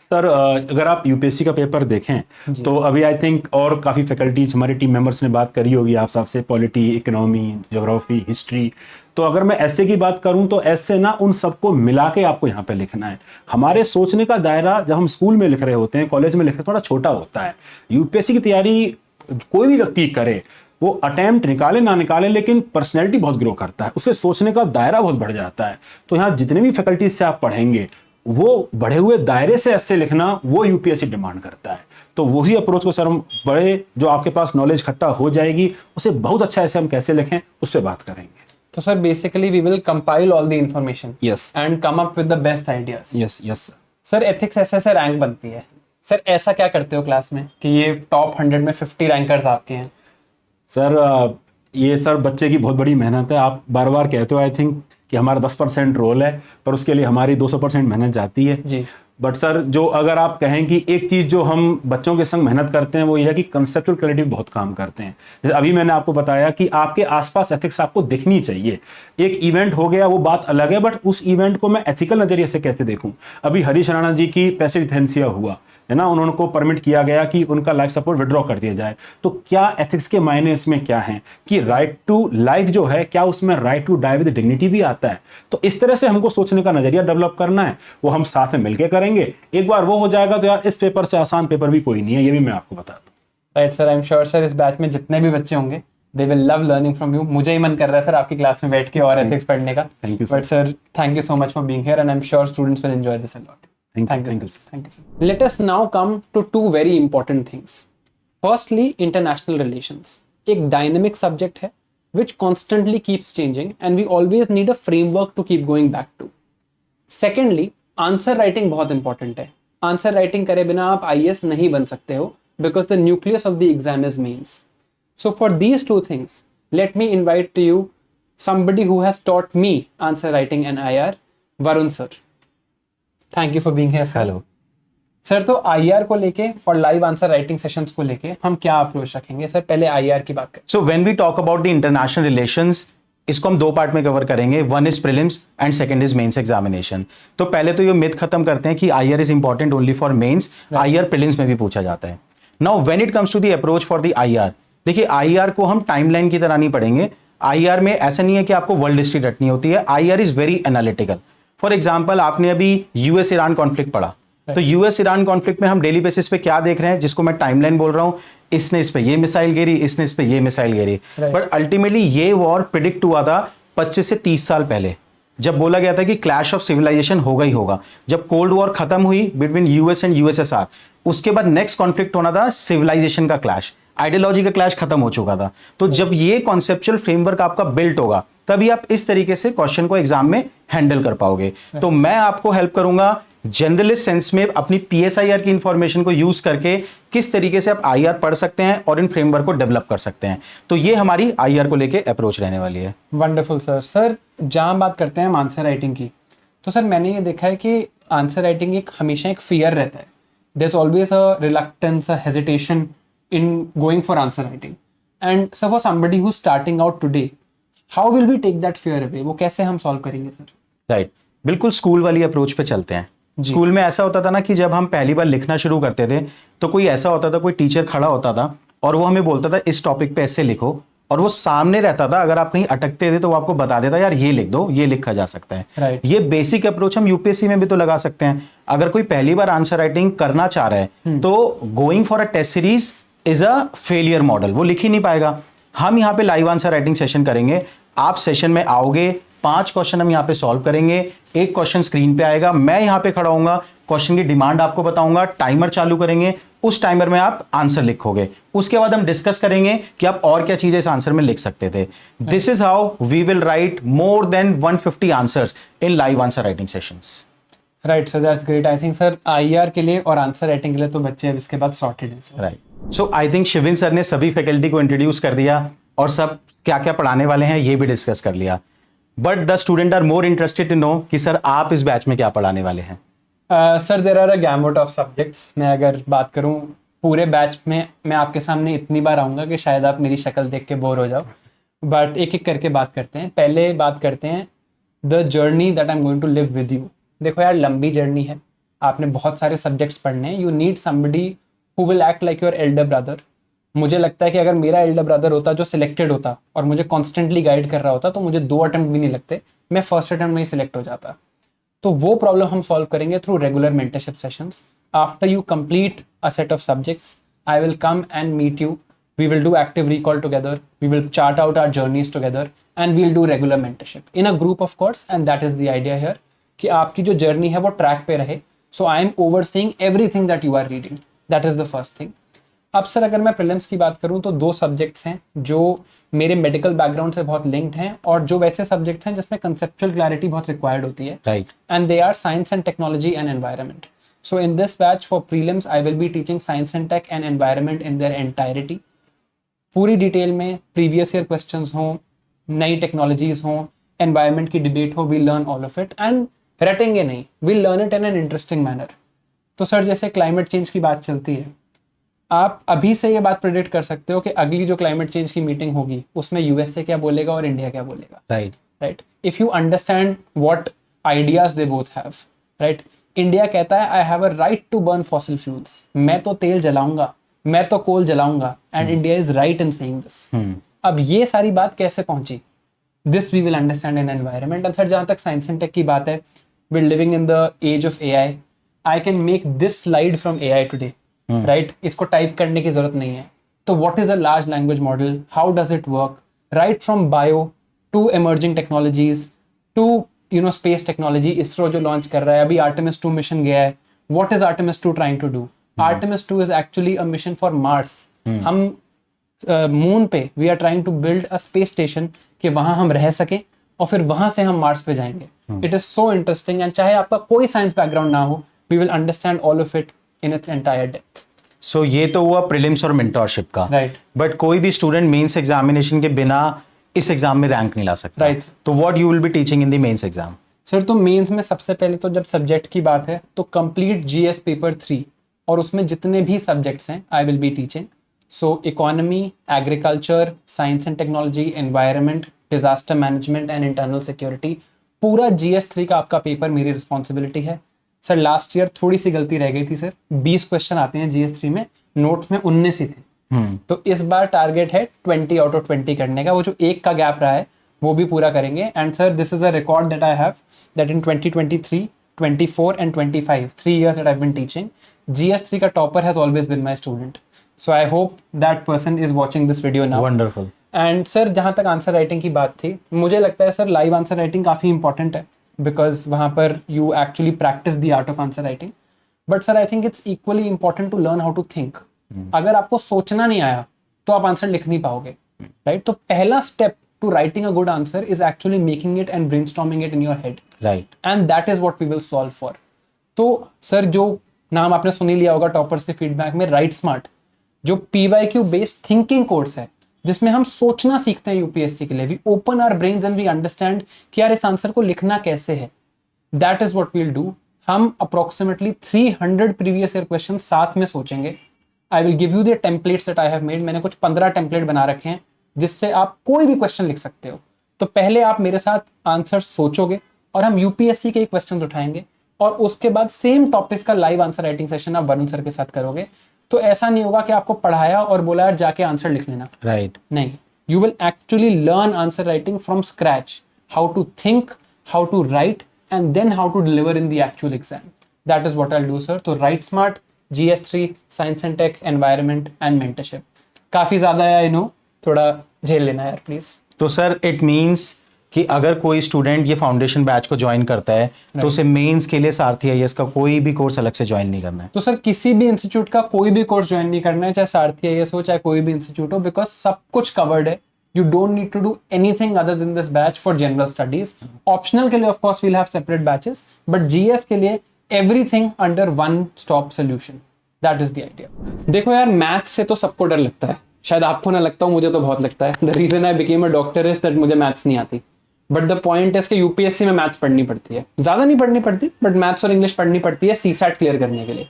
Speaker 6: सर अगर आप यूपीएससी का पेपर देखें तो अभी आई थिंक और काफ़ी फैकल्टीज हमारे टीम मेंबर्स ने बात करी होगी आप सबसे, पॉलिटी, इकोनॉमी, ज्योग्राफी, हिस्ट्री। तो अगर मैं एस्से की बात करूं तो एस्से ना उन सबको मिला के आपको यहाँ पे लिखना है। हमारे सोचने का दायरा जब हम स्कूल में लिख रहे होते हैं, कॉलेज में लिख रहे हैं, थोड़ा छोटा होता है। यूपीएससी की तैयारी कोई भी व्यक्ति करे, वो अटेम्प्ट निकाले ना निकाले, लेकिन पर्सनैलिटी बहुत ग्रो करता है, उसके सोचने का दायरा बहुत बढ़ जाता है। तो यहाँ जितने भी फैकल्टीज से आप पढ़ेंगे, वो बढ़े हुए दायरे से एस्से लिखना वो यूपीएससी डिमांड करता है। तो वही अप्रोच को सर हम बड़े जो आपके पास नॉलेज इकट्ठा हो जाएगी उसे बहुत अच्छा ऐसे हम कैसे लिखें उस पर बात करेंगे।
Speaker 1: तो sir basically we will compile all the information
Speaker 6: yes
Speaker 1: and come up with the best ideas.
Speaker 6: Yes yes
Speaker 1: sir ethics ऐसे रैंक बनती है सर, ऐसा क्या करते हो क्लास में कि ये टॉप 100 में 50 रैंकर्स आपके हैं?
Speaker 6: सर ये सर बच्चे की बहुत बड़ी मेहनत है। आप बार बार कहते हो आई थिंक कि हमारा 10% रोल है, पर उसके लिए हमारी 200% मेहनत जाती है
Speaker 1: जी।
Speaker 6: बट सर जो अगर आप कहें कि एक चीज़ जो हम बच्चों के संग मेहनत करते हैं वो ये है कि कंसेप्चुअल क्लैरिटी बहुत काम करते हैं। जैसे अभी मैंने आपको बताया कि आपके आसपास एथिक्स आपको दिखनी चाहिए। एक इवेंट हो गया वो बात अलग है, बट उस इवेंट को मैं एथिकल नज़रिए से कैसे देखूं। अभी हरीश राणा जी की पैसिव इथेंसिया हुआ है ना, उन्होंने को परमिट किया गया कि उनका लाइफ सपोर्ट विड्रॉ कर दिया जाए। तो क्या एथिक्स के मायने इसमें क्या हैं कि राइट टू लाइफ जो है, क्या उसमें right to die with dignity भी आता है? तो इस तरह से हमको सोचने का नजरिया डेवलप करना है, वो हम साथ में मिलकर करेंगे। एक बार वो हो जाएगा तो यार इस पेपर से आसान पेपर भी कोई नहीं है, ये भी मैं आपको बता दूं।
Speaker 1: Right sir, I am sure sir इस बैच में जितने भी बच्चे होंगे they will love learning from you. मुझे ही मन कर रहा है सर आपकी क्लास में बैठ के और एथिक्स पढ़ने का।
Speaker 6: Thank you
Speaker 1: but sir thank you so much for being here and I am sure students will enjoy this a lot.
Speaker 6: Thank you.
Speaker 1: Thank you, sir. Let us now come to two very important things. Firstly, international relations. एक dynamic subject है which constantly keeps changing and we always need a framework to keep going back to. Secondly, answer writing बहुत important है. Answer writing करे बिना आप IAS नहीं बन सकते हो because the nucleus of the exam is mains. So for these two things, let me invite to you somebody who has taught me answer writing and IR, Varun sir. Thank you for being here.
Speaker 2: Hello
Speaker 1: sir, तो IR को लेके और live answer writing sessions को लेके हम क्या approach रखेंगे? Sir पहले आईआर की बात करें।
Speaker 2: So when we talk about the international relations, इसको हम दो पार्ट में कवर करेंगे। One is prelims and second is mains examination. तो पहले तो ये मिथ खत्म करते हैं कि IR is important only for mains. IR prelims में भी पूछा जाता है। Now when it comes to the approach for the IR, देखिए आईआर को हम टाइमलाइन की तरह नहीं पढ़ेंगे। आईआर में ऐसा नहीं है कि आपको वर्ल्ड हिस्ट्री रटनी होती है। IR is very analytical. For example, आपने अभी यूएस ईरान कॉन्फ्लिक्ट पढ़ा, तो यूएस ईरान कॉन्फ्लिक्ट में हम डेली बेसिस पे क्या देख रहे हैं, जिसको मैं टाइमलाइन बोल रहा हूं, इसने इस पे ये मिसाइल गिरी, इसने इस पे ये मिसाइल गिरी। बट अल्टीमेटली ये वॉर प्रिडिक्ट हुआ था 25 से 30 साल पहले, जब बोला गया था कि क्लैश ऑफ सिविलाइजेशन होगा ही होगा। जब कोल्ड वॉर खत्म हुई बिटवीन यूएस एंड यूएसएसआर, उसके बाद नेक्स्ट कॉन्फ्लिक्ट होना था सिविलाइजेशन का क्लैश, आइडियोलॉजी का क्लैश खत्म हो चुका था। तो जब ये कॉन्सेप्चुअल फ्रेमवर्क आपका बिल्ट होगा तभी आप इस तरीके से क्वेश्चन को एग्जाम में हैंडल कर पाओगे। तो मैं आपको हेल्प करूंगा जनरलिस्ट सेंस में अपनी पीएसआईआर की इंफॉर्मेशन को यूज करके किस तरीके से आप आईआर पढ़ सकते हैं और इन फ्रेमवर्क को डेवलप कर सकते हैं। तो ये हमारी आईआर को लेके अप्रोच रहने वाली है।
Speaker 1: Wonderful sir. सर जहां बात करते हैं हम आंसर राइटिंग की, तो सर मैंने ये देखा है कि आंसर राइटिंग एक हमेशा एक फियर रहता है। There is always a reluctance, a hesitation in going for answer writing. And sir for somebody who starting out today, how will we take that fear away? वो कैसे हम सॉल्व करेंगे sir?
Speaker 2: Right, बिल्कुल school वाली approach पे चलते हैं। School में ऐसा होता था ना कि जब हम पहली बार लिखना शुरू करते थे तो कोई ऐसा होता था, कोई टीचर खड़ा होता था और वो हमें बोलता था इस टॉपिक पे ऐसे लिखो, और वो सामने रहता था। अगर आप कहीं अटकते थे तो वो आपको बता देता यार ये लिख दो, ये लिखा जा सकता है।
Speaker 1: Right.
Speaker 2: ये बेसिक अप्रोच हम यूपीएससी में भी तो लगा सकते हैं। अगर कोई पहली बार आंसर राइटिंग करना चाह रहा है तो going for a test series is a failure model, वो लिख ही नहीं पाएगा। हम यहाँ पे लाइव आंसर राइटिंग सेशन करेंगे। आप सेशन में आओगे, 5 क्वेश्चन हम यहाँ पे सॉल्व करेंगे, एक क्वेश्चन स्क्रीन पे आएगा, मैं यहाँ पे खड़ा होऊंगा, क्वेश्चन की डिमांड आपको बताऊंगा, टाइमर चालू करेंगे, उस टाइमर में आप आंसर लिखोगे। उसके बाद हम डिस्कस करेंगे कि आप और क्या चीजें इस आंसर में लिख सकते थे। This is how we will write more than 150 answers in live answer writing sessions.
Speaker 1: Right sir, that's great. I think sir IR के लिए और आंसर राइटिंग के लिए तो बच्चे अब इसके बाद सॉर्टेड हैं sir.
Speaker 2: Right, so I think Shivin sir ने सभी फैकल्टी को इंट्रोड्यूस कर दिया और सब क्या क्या पढ़ाने वाले हैं ये भी डिस्कस कर लिया। But the student are more interested to know कि सर आप इस बैच में क्या पढ़ाने वाले हैं।
Speaker 1: Sir there are a gambit of subjects. मैं अगर बात करूं पूरे बैच में, मैं आपके सामने इतनी बार आऊँगा कि शायद आप मेरी शक्ल देख के बोर हो जाओ। बट एक एक करके बात करते हैं। पहले बात करते हैं the journey that I am going to live with you. देखो यार, लंबी जर्नी है, आपने बहुत सारे सब्जेक्ट्स पढ़ने हैं। You need somebody who will act like your Elder brother. मुझे लगता है कि अगर मेरा एल्डर ब्रदर होता जो सिलेक्टेड होता और मुझे कॉन्स्टेंटली गाइड कर रहा होता तो मुझे 2 अटेम्प्ट भी नहीं लगते, मैं फर्स्ट अटेम्प्ट में ही सिलेक्ट हो जाता। तो वो प्रॉब्लम हम सॉल्व करेंगे through regular mentorship sessions. After you complete a set of subjects, I will come and meet you, we will do active recall together, we will chart out our journeys together and we will do regular mentorship in a group of course. And that is the idea here कि आपकी जो journey है वो track पे रहे। So I am overseeing everything that you are reading. That is the first thing. अब sir अगर मैं प्रीलिम्स की बात करूं तो 2 सब्जेक्ट्स हैं जो मेरे मेडिकल बैकग्राउंड से बहुत लिंक्ड हैं और जो वैसे सब्जेक्ट्स हैं जिसमें कंसेप्चुअल क्लैरिटी बहुत रिक्वायर्ड होती है.
Speaker 2: Right.
Speaker 1: And they are science and technology and environment. So in this batch for prelims I will be teaching science and tech and environment in their entirety. पूरी detail में previous year questions हों, नई technologies हों, environment की debate हो, we learn all of it and रटेंगे नहीं, we learn it in an interesting manner. तो सर जैसे क्लाइमेट चेंज की बात चलती है, आप अभी से ये बात प्रेडिक्ट कर सकते हो कि अगली जो क्लाइमेट चेंज की मीटिंग होगी उसमें यूएसए क्या बोलेगा और इंडिया क्या बोलेगा. Right. If you understand what ideas they both have. Right. India कहता है I have a right to burn fossil fuels, मैं तो तेल जलाऊंगा, मैं तो कोल जलाऊंगा, and India is right in saying this. अब ये सारी बात कैसे पहुंची, this we will understand in environment. And sir जहाँ तक साइंस एंड टेक की बात है, we are living in the age of AI. I can make this slide from AI today. Right. इसको टाइप करने की जरूरत नहीं है. तो what is a large language model, how does it work, right from bio to emerging technologies to space technology. ISRO जो launch कर रहा है, अभी आर्टेमिस 2 मिशन गया है. What is Artemis 2 trying to do? Artemis 2 is actually a mission for Mars. हम moon पे we are trying to build a space station कि वहां हम रह सकें और फिर वहां से हम मार्स पे जाएंगे. It is so interesting and चाहे आपका कोई साइंस बैकग्राउंड ना हो, we will understand all of it in its entire depth.
Speaker 2: So ये तो हुआ प्रीलिम्स और मेंटरशिप का.
Speaker 1: राइट.
Speaker 2: बट कोई भी स्टूडेंट मेंस एग्जामिनेशन के बिना इस एग्जाम में रैंक नहीं ला सकता.
Speaker 1: राइट.
Speaker 2: तो what you will be teaching in the mains exam?
Speaker 1: Sir तो मेंस में सबसे पहले तो जब सब्जेक्ट की बात है तो कंप्लीट जीएस पेपर 3 और उसमें जितने भी सब्जेक्ट्स हैं आई will be teaching. So economy, agriculture, science and technology, environment, disaster management and internal security, पूरा GS3 का आपका पेपर मेरी रिस्पॉन्सिबिलिटी है. सर लास्ट ईयर थोड़ी सी गलती रह गई थी सर, 20 क्वेश्चन आते हैं GS3 में, नोट्स में 19 ही थे. तो इस बार टारगेट है 20 आउट ऑफ 20 करने का. वो जो एक का गैप रहा है वो भी पूरा करेंगे. And sir this is a record that I have that in 2023, 24 and 25, 3 years that I've been teaching, GS3 का topper has always been my student. So I hope that person is watching this video now.
Speaker 2: Wonderful.
Speaker 1: And sir जहाँ तक answer writing की बात थी, मुझे लगता है sir live answer writing काफ़ी इंपॉर्टेंट है बिकॉज वहाँ पर you actually practise the art of answer writing. But sir I think it's equally important to learn how to think. अगर आपको सोचना नहीं आया तो आप आंसर लिख नहीं पाओगे. राइट. तो पहला step to writing a good answer is actually making it and brainstorming it in your head.
Speaker 2: Right.
Speaker 1: And that is what we will solve for. तो सर जो नाम आपने सुन ही लिया होगा टॉपर्स के फीडबैक में, राइट स्मार्ट, जो PYQ बेस्ड थिंकिंग कोर्स है जिसमें हम सोचना सीखते हैं यूपीएससी के लिए. We open our brains and we understand कि यार इस आंसर को लिखना कैसे है. That is what we will do. हम अप्रोक्सीमेटली 300 प्रीवियस ईयर क्वेश्चन साथ में सोचेंगे. I will give you the templates that I have made. मैंने कुछ 15 टेम्पलेट बना रखे हैं जिससे आप कोई भी क्वेश्चन लिख सकते हो. तो पहले आप मेरे साथ आंसर सोचोगे और हम यूपीएससी के क्वेश्चन उठाएंगे और उसके बाद सेम टॉपिक्स का लाइव आंसर राइटिंग सेशन आप वरुण सर के साथ करोगे. तो ऐसा नहीं होगा कि आपको पढ़ाया और बोला यार जाके आंसर लिख लेना.
Speaker 2: राइट.
Speaker 1: नहीं, you will actually learn answer writing from scratch, how to think, how to write and then how to deliver in the actual exam. That is what I will do sir. तो write smart, GS3, science and tech, environment and mentorship. काफी ज्यादा है I know, थोड़ा झेल लेना यार please.
Speaker 2: तो sir it means कि अगर कोई स्टूडेंट ये फाउंडेशन बैच को ज्वाइन करता है तो उसे मेंस के लिए सारथी आईएएस का कोई भी कोर्स अलग से ज्वाइन नहीं करना है.
Speaker 1: तो सर किसी भी इंस्टीट्यूट का कोई भी कोर्स ज्वाइन नहीं करना है, चाहे सारथी आईएएस हो चाहे कोई भी इंस्टीट्यूट हो, बिकॉज सब कुछ कवर्ड है. You don't need to do anything other than this batch for general studies. Optional के लिए of course we will have separate batches, but GS के लिए everything under one stop solution. That is the idea. देखो यार, maths से तो सबको डर लगता है, शायद आपको ना लगता हो, मुझे तो बहुत लगता है. The reason I became a doctor is that मुझे मैथ्स नहीं आती. बट द पॉइंट इज कि यूपीएससी में मैथ्स पढ़नी पड़ती है. ज्यादा नहीं पढ़नी पड़ती बट मैथ्स और इंग्लिश पढ़नी पड़ती है सीसैट क्लियर करने के लिए.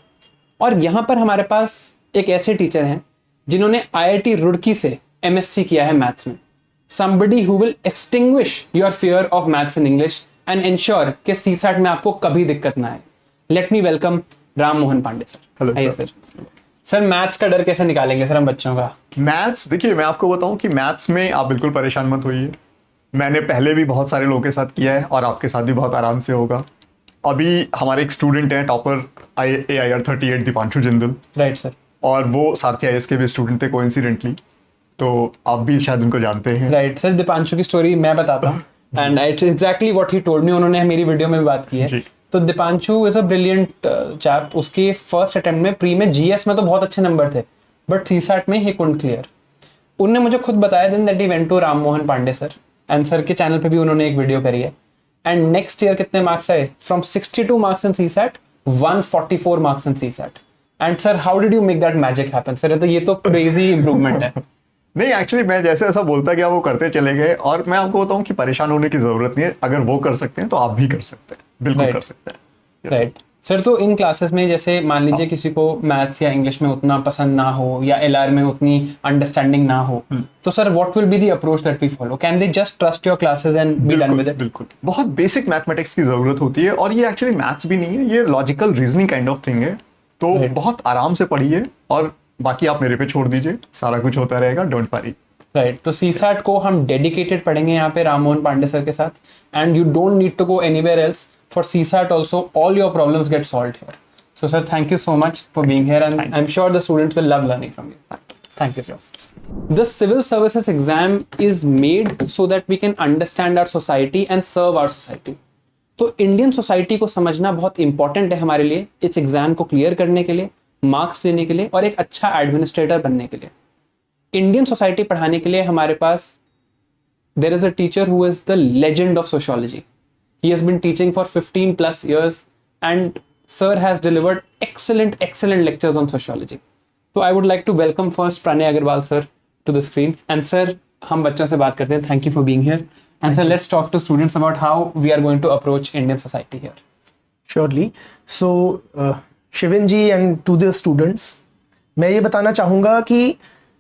Speaker 1: और यहाँ पर हमारे पास एक ऐसे टीचर हैं जिन्होंने IIT रुड़की से MSc किया है मैथ्स में. Somebody who will extinguish your fear of maths in English and ensure कि सीसैट में आपको कभी दिक्कत ना आए. Let me welcome Ram Mohan Pandey sir.
Speaker 8: Hello sir.
Speaker 1: Sir maths का डर कैसे निकालेंगे सर हम बच्चों का?
Speaker 8: मैथ्स, देखिए मैं आपको बताऊं कि मैथ्स में आप बिल्कुल परेशान मत होइए. मैंने पहले भी बहुत सारे लोगों के साथ किया है और आपके साथ भी बहुत आराम से होगा. अभी हमारे एक स्टूडेंट है topper AIR 38 Deepanshu Jindal.
Speaker 1: Right sir.
Speaker 8: और वो सारथी आईएएस के भी स्टूडेंट थे कोइंसिडेंटली, तो आप भी शायद उनको जानते हैं.
Speaker 1: Right sir. दीपांशु की स्टोरी मैं बताता हूँ and it's exactly what he told me. उन्होंने मेरी वीडियो में भी बात की है. तो Deepanshu is a brilliant chap. उसके फर्स्ट अटेम्प्ट में प्री में जीएस में तो बहुत अच्छे नंबर थे, बट सीसैट में ही कुडंट क्लियर. उन्होंने मुझे खुद बताया दिन that he went to Ram Mohan Pandey sir, and sir के चैनल पे भी उन्होंने एक वीडियो करी है. एंड नेक्स्ट ईयर कितने मार्क्स आए? From 62 marks in CSAT 144 marks in CSAT. And sir how did you make that magic happen? Sir ये तो क्रेजी इंप्रूवमेंट है.
Speaker 8: नहीं, एक्चुअली मैं जैसे ऐसा बोलता गया वो करते चले गए. और मैं आपको बताऊं कि परेशान होने की जरूरत नहीं है. अगर वो कर सकते हैं तो आप भी कर सकते हैं, बिल्कुल कर सकते हैं.
Speaker 1: Right sir. तो इन क्लासेस में जैसे मान लीजिए किसी को मैथ्स या इंग्लिश में उतना पसंद ना हो या एलआर में उतनी अंडरस्टैंडिंग ना हो, तो sir what will be the approach that we follow? Can they just trust your classes and be done with it?
Speaker 8: बिल्कुल, बहुत बेसिक मैथमेटिक्स की जरूरत होती है. और ये एक्चुअली मैथ्स भी नहीं है, ये logical reasoning kind of thing है. तो बहुत आराम से पढ़िए और बाकी आप मेरे पे छोड़ दीजिए, सारा कुछ होता रहेगा, डोंट वरी.
Speaker 1: राइट. तो सीसैट को हम डेडिकेटेड पढ़ेंगे यहाँ पे राम मोहन पांडे सर के साथ, and you don't need to go anywhere else. For CSAT also all your problems get solved here. So sir, thank you so much for being here, and I'm sure the students will love learning from you. Thank you, sir. The civil services exam is made so that we can understand our society and serve our society. तो Indian society को समझना बहुत important है हमारे लिए, इस exam को clear करने के लिए, मार्क्स लेने के लिए और एक अच्छा एडमिनिस्ट्रेटर बनने के लिए. इंडियन सोसाइटी पढ़ाने के लिए हमारे पास there is a teacher who is the legend of sociology. He has been teaching for 15+ years, and sir has delivered excellent lectures on sociology. So I would like to welcome first Pranay Agarwal sir to the screen. And sir, हम बच्चों से बात करते हैं. Thank you for being here. And sir, let's talk to students about how we are going to approach Indian society here.
Speaker 9: Surely. So, Sivan ji and to the students, मैं ये बताना चाहूँगा कि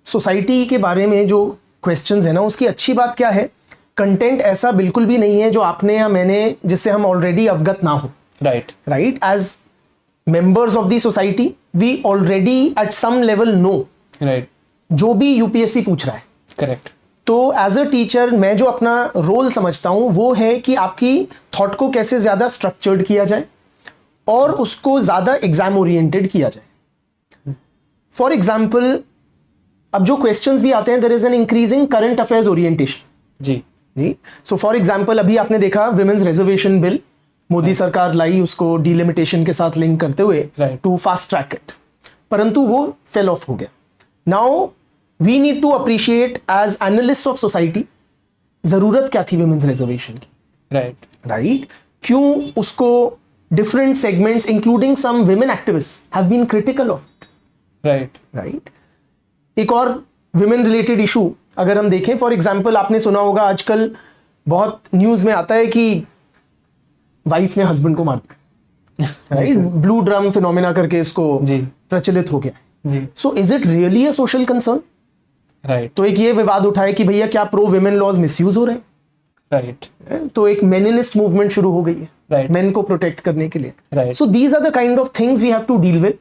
Speaker 9: सोसाइटी के बारे में जो क्वेश्चंस है ना, उसकी अच्छी बात क्या है, कंटेंट ऐसा बिल्कुल भी नहीं है जो आपने या मैंने जिससे हम ऑलरेडी अवगत ना हो. Right. As members of the society, we already at some level know.
Speaker 1: Right.
Speaker 9: जो भी यूपीएससी पूछ रहा है.
Speaker 1: Correct.
Speaker 9: तो एज अ टीचर मैं जो अपना रोल समझता हूँ वो है कि आपकी थॉट को कैसे ज़्यादा स्ट्रक्चर्ड किया जाए और उसको ज़्यादा एग्जाम ओरिएंटेड किया जाए. फॉर एग्जाम्पल, अब जो क्वेश्चंस भी आते हैं, there is an increasing current affairs orientation.
Speaker 1: जी.
Speaker 9: सो फॉर एग्जाम्पल, अभी आपने देखा विमेंस रिजर्वेशन बिल मोदी सरकार लाई, उसको डिलिमिटेशन के साथ लिंक करते हुए टू फास्ट ट्रैक इट, परंतु वो फेल ऑफ हो गया. Now we need to appreciate as analyst of society, जरूरत क्या थी विमेंस रिजर्वेशन की. राइट. क्यों उसको different segments including some women activists have been critical of it. Right. एक और विमेन रिलेटेड इशू अगर हम देखें, फॉर एग्जाम्पल आपने सुना होगा आजकल बहुत न्यूज में आता है कि वाइफ ने हस्बैंड को मार दिया. राइट. ब्लू ड्रम फिनोमेना करके इसको प्रचलित हो गया. So is it really a social concern?
Speaker 1: Right.
Speaker 9: तो एक ये विवाद उठाए कि भैया क्या प्रो विमेन लॉज मिसयूज हो रहे हैं.
Speaker 1: राइट.
Speaker 9: तो एक मेनिनिस्ट मूवमेंट शुरू हो गई है.
Speaker 1: राइट.
Speaker 9: मेन को प्रोटेक्ट करने के लिए.
Speaker 1: Right.
Speaker 9: So these are the kind of things we have to deal with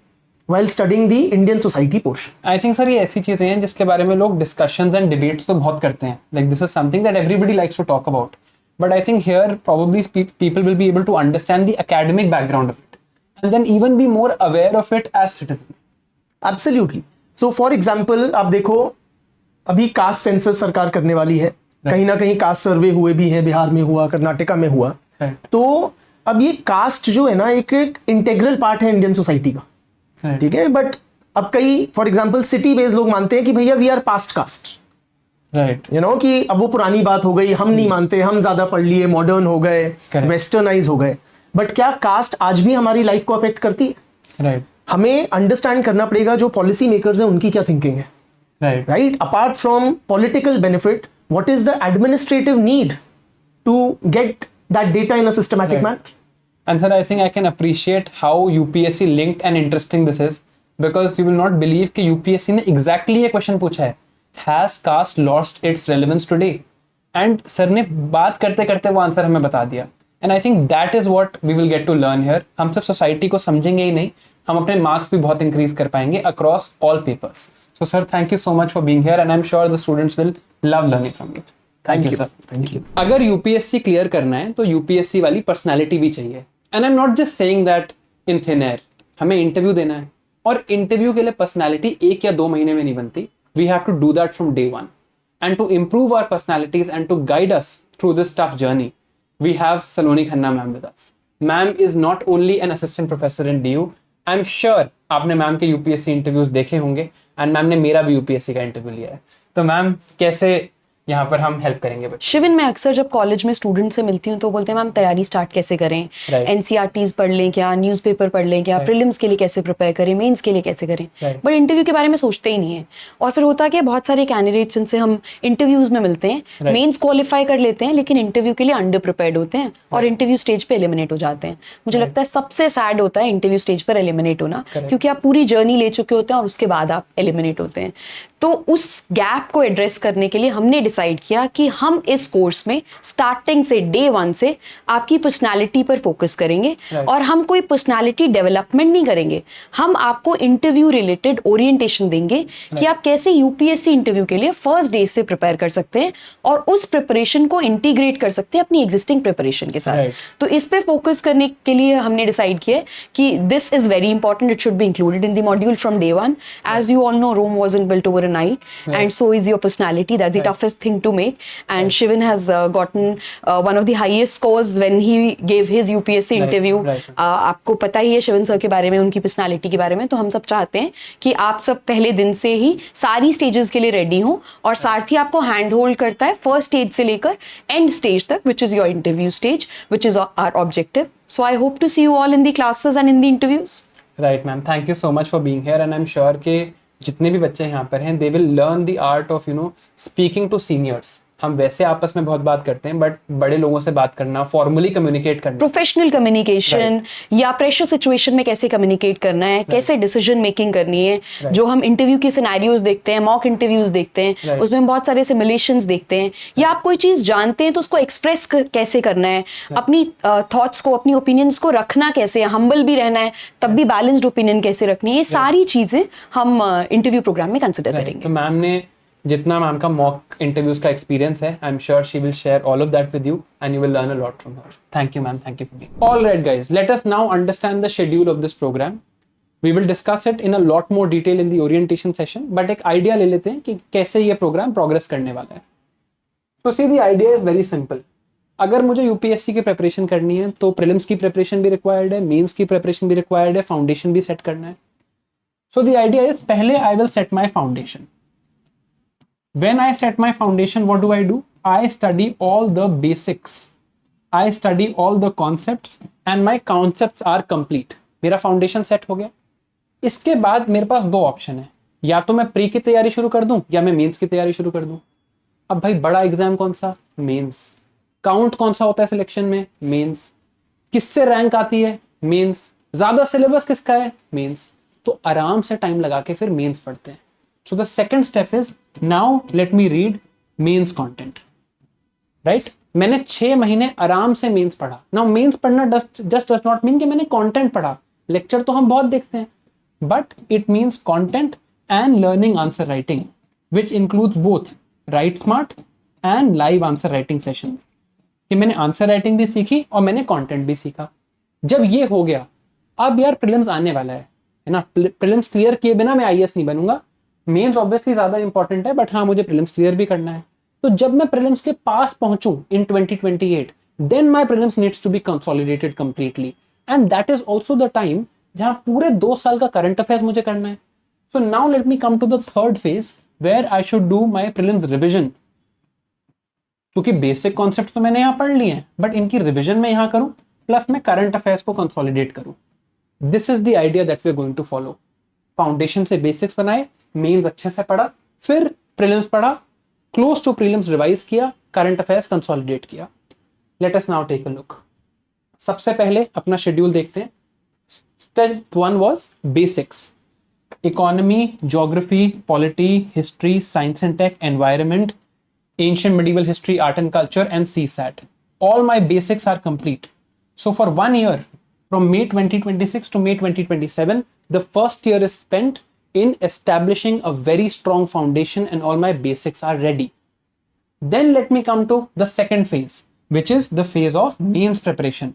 Speaker 9: while studying the Indian society portion.
Speaker 1: I think sir ये ऐसी चीजें हैं जिसके बारे में लोग discussions and debates तो बहुत करते हैं. Like this is something that everybody likes to talk about. But I think here probably people will be able to understand the academic background of it, and then even be more aware of it as citizens.
Speaker 9: Absolutely. So for example, आप देखो अभी caste census सरकार करने वाली है. कहीं ना कहीं कास्ट सर्वे हुए भी हैं, बिहार में हुआ, कर्नाटका में हुआ. तो अब ये कास्ट जो है ना एक इंटेग्रल पार्ट है इंडियन सोसाइटी का. ठीक है. बट अब कई फॉर एग्जाम्पल सिटी बेस्ड लोग मानते हैं कि भैया we are past caste.
Speaker 1: Right.
Speaker 9: You know कि अब वो पुरानी बात हो गई, हम नहीं मानते, हम ज्यादा पढ़ लिए, मॉडर्न हो गए, वेस्टर्नाइज हो गए. बट क्या कास्ट आज भी हमारी लाइफ को अफेक्ट करती है?
Speaker 1: राइट.
Speaker 9: हमें अंडरस्टैंड करना पड़ेगा जो पॉलिसी मेकर्स हैं उनकी क्या थिंकिंग है. Right. Apart from political benefit, what is the administrative need to get that data in a systematic manner.
Speaker 1: And sir, I think I can appreciate how UPSC linked and interesting this is, because you will not believe कि UPSC ने exactly ये question पूछा है, has caste lost its relevance today? And sir ने बात करते करते वो आंसर हमें बता दिया. And I think that is what we will get to learn here. हम सिर्फ सोसाइटी को समझेंगे ही नहीं, हम अपने मार्क्स भी बहुत इंक्रीज कर पाएंगे across all papers. So sir, thank you so much for being here, and I'm sure the students will love learning from you. Thank you sir.
Speaker 9: Thank you.
Speaker 1: अगर UPSC क्लियर करना है तो UPSC वाली personality भी चाहिए. And I'm not just saying that in thin air. हमें interview देना है और इंटरव्यू के लिए पर्सनैलिटी 1 या 2 महीने में नहीं बनती. We have to do that from day one. And to improve our personalities and to guide us through this tough journey, we have Saloni Khanna ma'am with us. Ma'am is not only an assistant professor in DU. I am sure आपने ma'am के UPSC interviews देखे होंगे and ma'am ने मेरा भी UPSC का interview लिया है. तो मैम कैसे यहाँ पर हम हेल्प करेंगे?
Speaker 7: शिविन, मैं अक्सर जब कॉलेज में स्टूडेंट से मिलती हूँ तो बोलते हैं मैम तैयारी स्टार्ट कैसे करें, NCERTs पढ़ लें क्या, न्यूज़पेपर पढ़ लें क्या, प्रीलिम्स के लिए कैसे प्रिपेयर करें, मेंस के लिए कैसे करें, बट इंटरव्यू के बारे में सोचते ही नहीं है. और फिर होता है कि बहुत सारे कैंडिडेट्स जिनसे हम इंटरव्यूज में मिलते हैं मेंस क्वालिफाई कर लेते हैं लेकिन इंटरव्यू के लिए अंडर प्रिपेयर्ड होते हैं और इंटरव्यू स्टेज पे एलिमिनेट हो जाते हैं. मुझे लगता है सबसे सैड होता है इंटरव्यू स्टेज पर एलिमिनेट होना, क्योंकि आप पूरी जर्नी ले चुके होते हैं और उसके बाद आप एलिमिनेट होते हैं. तो उस गैप को एड्रेस करने के लिए हमने डिसाइड किया कि हम इस कोर्स में स्टार्टिंग से डे 1 से आपकी पर्सनालिटी पर फोकस करेंगे. और हम कोई पर्सनालिटी डेवलपमेंट नहीं करेंगे, हम आपको इंटरव्यू रिलेटेड ओरिएंटेशन देंगे कि आप कैसे UPSC इंटरव्यू के लिए फर्स्ट डे से प्रिपेयर कर सकते हैं और उस प्रिपरेशन को इंटीग्रेट कर सकते हैं अपनी एग्जिस्टिंग प्रिपरेशन के साथ. तो इस पे फोकस करने के लिए हमने डिसाइड किया कि this is very important, it should be included in the module from day 1. As you all know, Rome wasn't built over a night, and so is your personality. That's the toughest thing to make. And Shivan has gotten one of the highest scores when he gave his UPSC interview. आपको पता ही है Sivan sir के बारे में, उनकी personality के बारे में. तो हम सब चाहते हैं कि आप सब पहले दिन से ही सारी स्टेजेस के लिए रेडी हो और सारथी आपको हैंड होल्ड करता है फर्स्ट स्टेज से लेकर एंड स्टेज तक, which is your interview stage, which is our objective. So I hope to see you all in the classes and in the interviews.
Speaker 1: Right, ma'am. Thank you so much for being here, and I'm sure कि जितने भी बच्चे यहाँ पर हैं, they will learn the art of speaking to seniors. हम वैसे आपस में बहुत बात करते हैं, बट बड़े लोगों से बात करना, फॉर्मली कम्युनिकेट करना,
Speaker 7: प्रोफेशनल कम्युनिकेशन या प्रेशर सिचुएशन में कैसे कम्युनिकेट करना है, कैसे डिसीजन मेकिंग करनी है. जो हम इंटरव्यू के सिनेरियोज देखते हैं, मॉक इंटरव्यूज देखते हैं, उसमें हम बहुत सारे सिमुलेशंस देखते हैं. या आप कोई चीज जानते हैं तो उसको एक्सप्रेस कैसे करना है, अपनी थॉट्स को, अपनी ओपिनियंस को रखना कैसे है, हम्बल भी रहना है, तब भी बैलेंस्ड ओपिनियन कैसे रखनी है, ये सारी चीजें हम इंटरव्यू प्रोग्राम में कंसिडर करेंगे.
Speaker 1: तो मैम ने जितना मैम का मॉक इंटरव्यूज का एक्सपीरियंस है, I am sure she will share all of that with you and you will learn a lot from her. Thank you ma'am, thank you for being. Alright guys, let us now understand the schedule of this program. We will discuss it in a lot more detail in the orientation session, but एक idea ले लेते हैं कि कैसे ये programme progress करने वाला है. तो see the idea is very simple. अगर मुझे UPSC की प्रिपरेशन करनी है तो प्रीलिम्स की प्रिपरेशन भी रिक्वायर्ड है, मेंस की प्रिपरेशन भी रिक्वायर्ड है, फाउंडेशन भी सेट करना है. सो द आइडिया इज, पहले I will set my foundation. When I set my foundation, what do? I study all the basics. I study all the concepts and my concepts are complete. मेरा foundation set हो गया. इसके बाद मेरे पास दो option है, या तो मैं प्री की तैयारी शुरू कर दूं या मैं मेंस की तैयारी शुरू कर दूं. अब भाई बड़ा एग्जाम कौन सा? मेंस. काउंट कौन सा होता है सिलेक्शन में? मेंस. किससे रैंक आती है? मेंस. ज्यादा सिलेबस किसका है? मेंस. तो आराम से टाइम लगा के फिर मेंस पढ़ते हैं. So the second step is, now let me read mains content. Right? मैंने 6 महीने आराम से मेंस पढ़ा. Now मेंस पढ़ना just does not mean कि मैंने content पढ़ा. लेक्चर तो हम बहुत देखते हैं, but it means content and learning answer writing, which includes both write smart and live answer writing sessions. कि मैंने आंसर राइटिंग भी सीखी और मैंने कंटेंट भी सीखा. जब ये हो गया, अब यार प्रीलिम्स आने वाला है ना. प्रीलिम्स क्लियर किए बिना मैं IAS नहीं बनूंगा. मेंस ऑब्वियसली ज्यादा इंपॉर्टेंट है, बट हाँ मुझे प्रीलिम्स क्लियर भी करना है. तो जब मैं प्रीलिम्स के पास पहुंचूं in 2028, then my prelims needs to be consolidated completely, and that is also the time जहां पूरे 2 साल का करंट अफेयर्स मुझे करना है. So now let me come to the third phase where I should do my prelims revision. क्योंकि basic concepts तो मैंने यहाँ पढ़ लिए हैं, बट इनकी रिविजन मैं यहाँ करूँ, प्लस मैं करंट अफेयर्स को कंसोलिडेट करूँ. This is the idea that we are going to follow. Foundation से बेसिक्स बनाए, मेंस अच्छे से पढ़ा, फिर प्रीलिम्स पढ़ा, क्लोज टू प्रीलिम्स रिवाइज किया, करंट अफेयर्स कंसोलिडेट किया. Let us now take a look. सबसे पहले अपना शेड्यूल देखते हैं. Step 1 was basics. Economy, geography, polity, history, science and tech, environment, ancient medieval history, art and culture, and CSAT. All my basics are complete. So for 1 year, from May 2026 to May 2027, the first year is spent in establishing a very strong foundation and all my basics are ready. Then let me come to the second phase, which is the phase of mains preparation.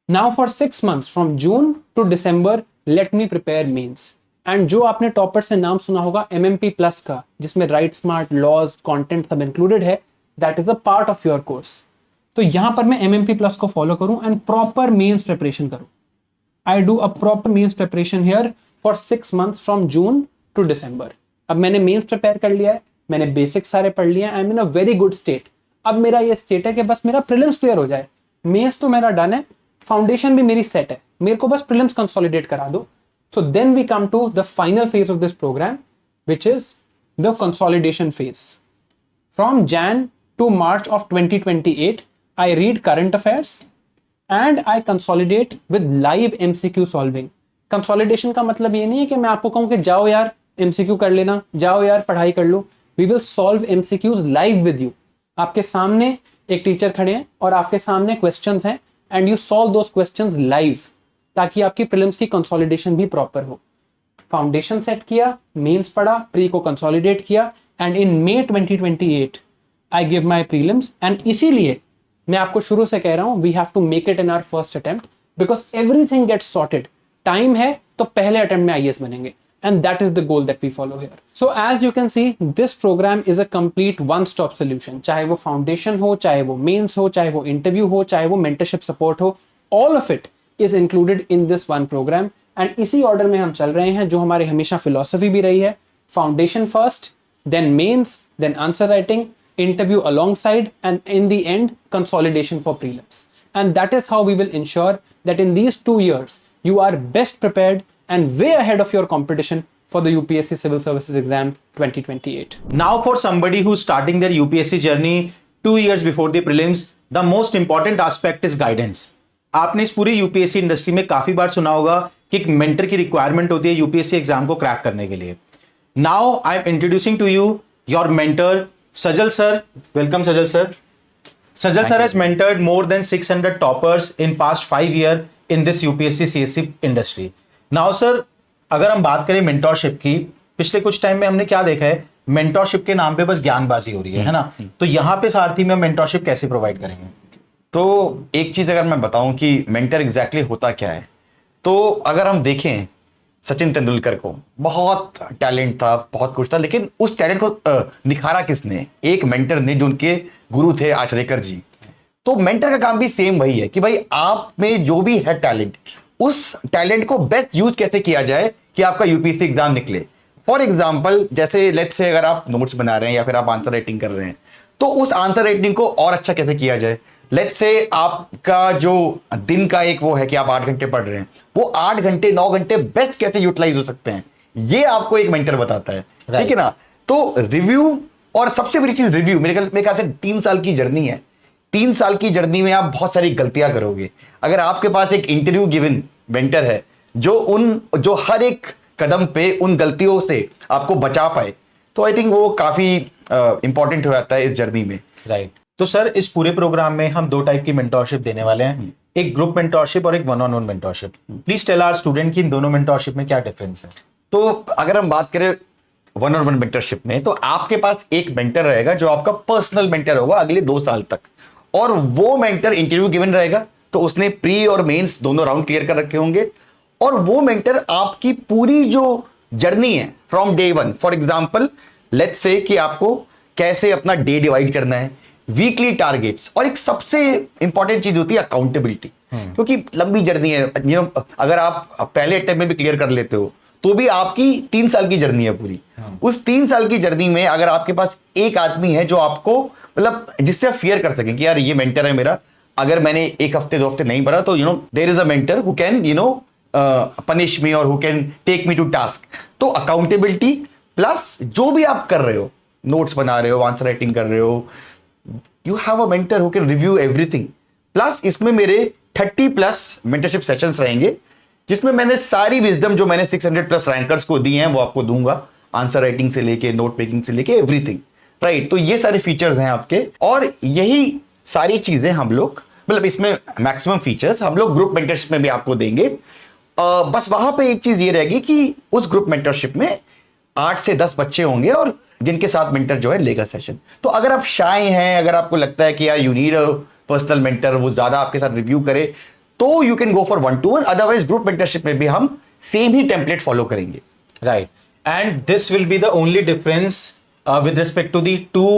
Speaker 1: Now for 6 months, from June to December, let me prepare mains. And जो आपने topper से नाम सुना होगा MMP plus का, जिसमें write smart, laws, content सब included है, that is a part of your course. तो यहाँ पर मैं MMP प्लस को फॉलो करूँ एंड प्रॉपर मेंस प्रिपरेशन करूँ. I do a proper mains preparation here for 6 months from June to December. अब मैंने मेंस प्रिपेयर कर लिया है, मैंने बेसिक्स सारे पढ़ लिए, I am in a very good state. अब मेरा ये स्टेट है कि बस मेरा प्रीलिम्स क्लियर हो जाए. मेंस तो मेरा डन है, फाउंडेशन भी मेरी सेट है, मेरे को बस प्रीलिम्स कंसोलिडेट करा दो. So then we come to the final phase of this program, which is the consolidation phase. From Jan to March of 2028, I read current affairs and I consolidate with live MCQ solving. Consolidation का मतलब ये नहीं है कि मैं आपको कहूँ कि जाओ यार MCQ कर लेना, जाओ यार पढ़ाई कर लो. We will solve MCQs live with you. आपके सामने एक टीचर खड़े हैं और आपके सामने questions हैं and you solve those questions live. ताकि आपकी प्रीलिम्स की कंसोलिडेशन भी प्रॉपर हो. फाउंडेशन सेट किया, मेंस पढ़ा, प्री को कंसोलिडेट किया and in May 2028 I give my prelims. And इसीलिए मैं आपको शुरू से कह रहा हूं we have to make it in our first attempt because everything gets sorted. Time है तो पहले अटेम्प्ट में IAS बनेंगे and that is the goal that we follow here. So as you can see, this program is a complete one-stop solution. चाहे वो foundation हो, चाहे वो मेंस हो, चाहे वो इंटरव्यू हो, चाहे वो मेंटरशिप सपोर्ट हो, all of it is included in this one program. and इसी ऑर्डर में हम चल रहे हैं जो हमारे हमेशा फिलॉसफी भी रही है. Foundation first, then mains, then answer writing, interview alongside, and in the end consolidation for prelims. And that is how we will ensure that in these 2 years you are best prepared and way ahead of your competition for the UPSC Civil Services Exam 2028.
Speaker 2: Now for somebody who's starting their UPSC journey 2 years before the prelims, the most important aspect is guidance. आपने इस पूरी UPSC industry में काफी बार सुना होगा कि एक mentor की रिक्वायरमेंट होती है यूपीएससी एग्जाम को क्रैक करने के लिए. Now I am introducing to you your mentor Sajal sir. Welcome Sajal sir. Sajal sir has mentored more than 600 toppers in past 5 years in this UPSC CSC industry. Now sir, अगर हम बात करें mentorship की, पिछले कुछ टाइम में हमने क्या देखा है, मेंटरशिप के नाम पे बस ज्ञानबाजी हो रही है ना. तो यहाँ पे सारथी में मेंटरशिप कैसे प्रोवाइड करेंगे?
Speaker 10: तो एक चीज अगर मैं बताऊं कि मेंटर एग्जैक्टली होता क्या है, तो अगर हम देखें सचिन तेंदुलकर को बहुत टैलेंट था, बहुत कुछ था, लेकिन उस टैलेंट को निखारा किसने? एक मेंटर ने, जो उनके गुरु थे आचरेकर जी. तो मेंटर का काम भी सेम वही है कि भाई आप में जो भी है टैलेंट, उस टैलेंट को बेस्ट यूज कैसे किया जाए कि आपका यूपीएससी एग्जाम निकले. फॉर एग्जाम्पल, जैसे लेट्स से अगर आप नोट्स बना रहे हैं या फिर आप आंसर राइटिंग कर रहे हैं, तो उस आंसर राइटिंग को और अच्छा कैसे किया जाए. लेट्स से आपका जो दिन का एक वो है कि आप 8 घंटे पढ़ रहे हैं, वो 8 घंटे 9 घंटे बेस्ट कैसे यूटिलाइज हो सकते हैं, ये आपको एक मेंटर बताता है. ठीक है ना. तो रिव्यू, और सबसे बड़ी चीज रिव्यू, मेरे ख्याल से 3 साल की जर्नी है. 3 साल की जर्नी में आप बहुत सारी गलतियां करोगे. अगर आपके पास एक इंटरव्यू गिवन मेंटर है जो हर एक कदम पे उन गलतियों से आपको बचा पाए, तो आई थिंक वो काफी इंपॉर्टेंट हो जाता है इस जर्नी में.
Speaker 2: राइट. तो सर इस पूरे प्रोग्राम में हम 2 टाइप की मेंटरशिप देने वाले हैं, एक ग्रुप मेंटरशिप और एक one on one mentorship. Please tell our student कि इन दोनों मेंटरशिप में क्या डिफरेंस है.
Speaker 10: तो अगर हम बात करें वन-ऑन-वन मेंटरशिप में, तो आपके पास एक मेंटर रहेगा जो आपका पर्सनल मेंटर होगा अगले 2 साल तक, और वो मेंटर इंटरव्यू गिवन रहेगा, तो उसने प्री और मेंस दोनों राउंड क्लियर कर रखे होंगे, और वो मेंटर आपकी पूरी जो जर्नी है from day 1, for example let's say कि आपको कैसे अपना डे डिवाइड करना है, वीकली टारगेट्स, और एक सबसे इंपॉर्टेंट चीज होती है अकाउंटेबिलिटी. क्योंकि लंबी जर्नी है, अगर आप पहले अटेम्प्ट में भी क्लियर कर लेते हो तो भी आपकी 3 साल की जर्नी है पूरी. उस 3 साल की जर्नी में अगर आपके पास एक आदमी है जो आपको, मतलब जिससे आप फेयर कर सकें कि यार ये मेंटर है मेरा, अगर मैंने 1 हफ्ते 2 हफ्ते नहीं पढ़ा तो there is a mentor who can punish me और who can take me to task. तो अकाउंटेबिलिटी प्लस जो भी आप कर रहे हो, नोट्स बना रहे हो, आंसर राइटिंग कर रहे हो, you have a mentor who can review everything. Plus इसमें मेरे 30+ मेंटरशिप सेशंस रहेंगे, जिसमें मैंने सारी विजडम जो मैंने 600+ रैंकर्स को दी हैं वो आपको दूंगा, आंसर राइटिंग से लेके नोट मेकिंग से लेके एवरीथिंग. राइट. तो ये सारे फीचर्स हैं आपके, और यही सारी चीजें हम लोग, मतलब इसमें मैक्सिमम फीचर्स हम लोग ग्रुप मेंटरशिप में भी आपको देंगे. बस वहां पे एक चीज ये रहेगी कि उस ग्रुप मेंटरशिप में 8 से 10 बच्चे होंगे और जिनके साथ मेंटर जो है लेगा सेशन. तो अगर आप शाय हैं, अगर आपको लगता है कि यार you need a personal mentor, वो ज्यादा आपके साथ रिव्यू करे, तो you can go for 1-to-1. Otherwise group mentorship में भी हम सेम ही टेम्पलेट फॉलो करेंगे.
Speaker 2: Right. And this will be the only difference with respect to the 2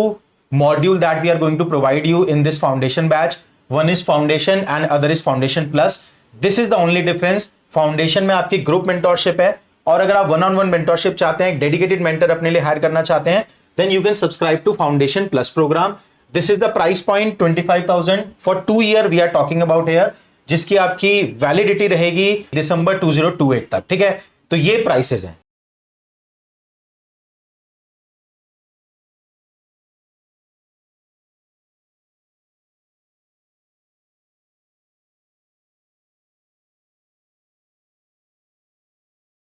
Speaker 2: module that we are going to provide you in this foundation batch. One is foundation and other is foundation plus. This is the only difference. Foundation में आपकी group mentorship है, और अगर आप one on one mentorship चाहते हैं, एक dedicated mentor अपने लिए हायर करना चाहते हैं, then you can subscribe to foundation plus program. This is the price point 25,000 for 2 year we are talking about here, जिसकी आपकी वैलिडिटी रहेगी दिसंबर 2028 तक. ठीक है, तो ये प्राइसेस हैं.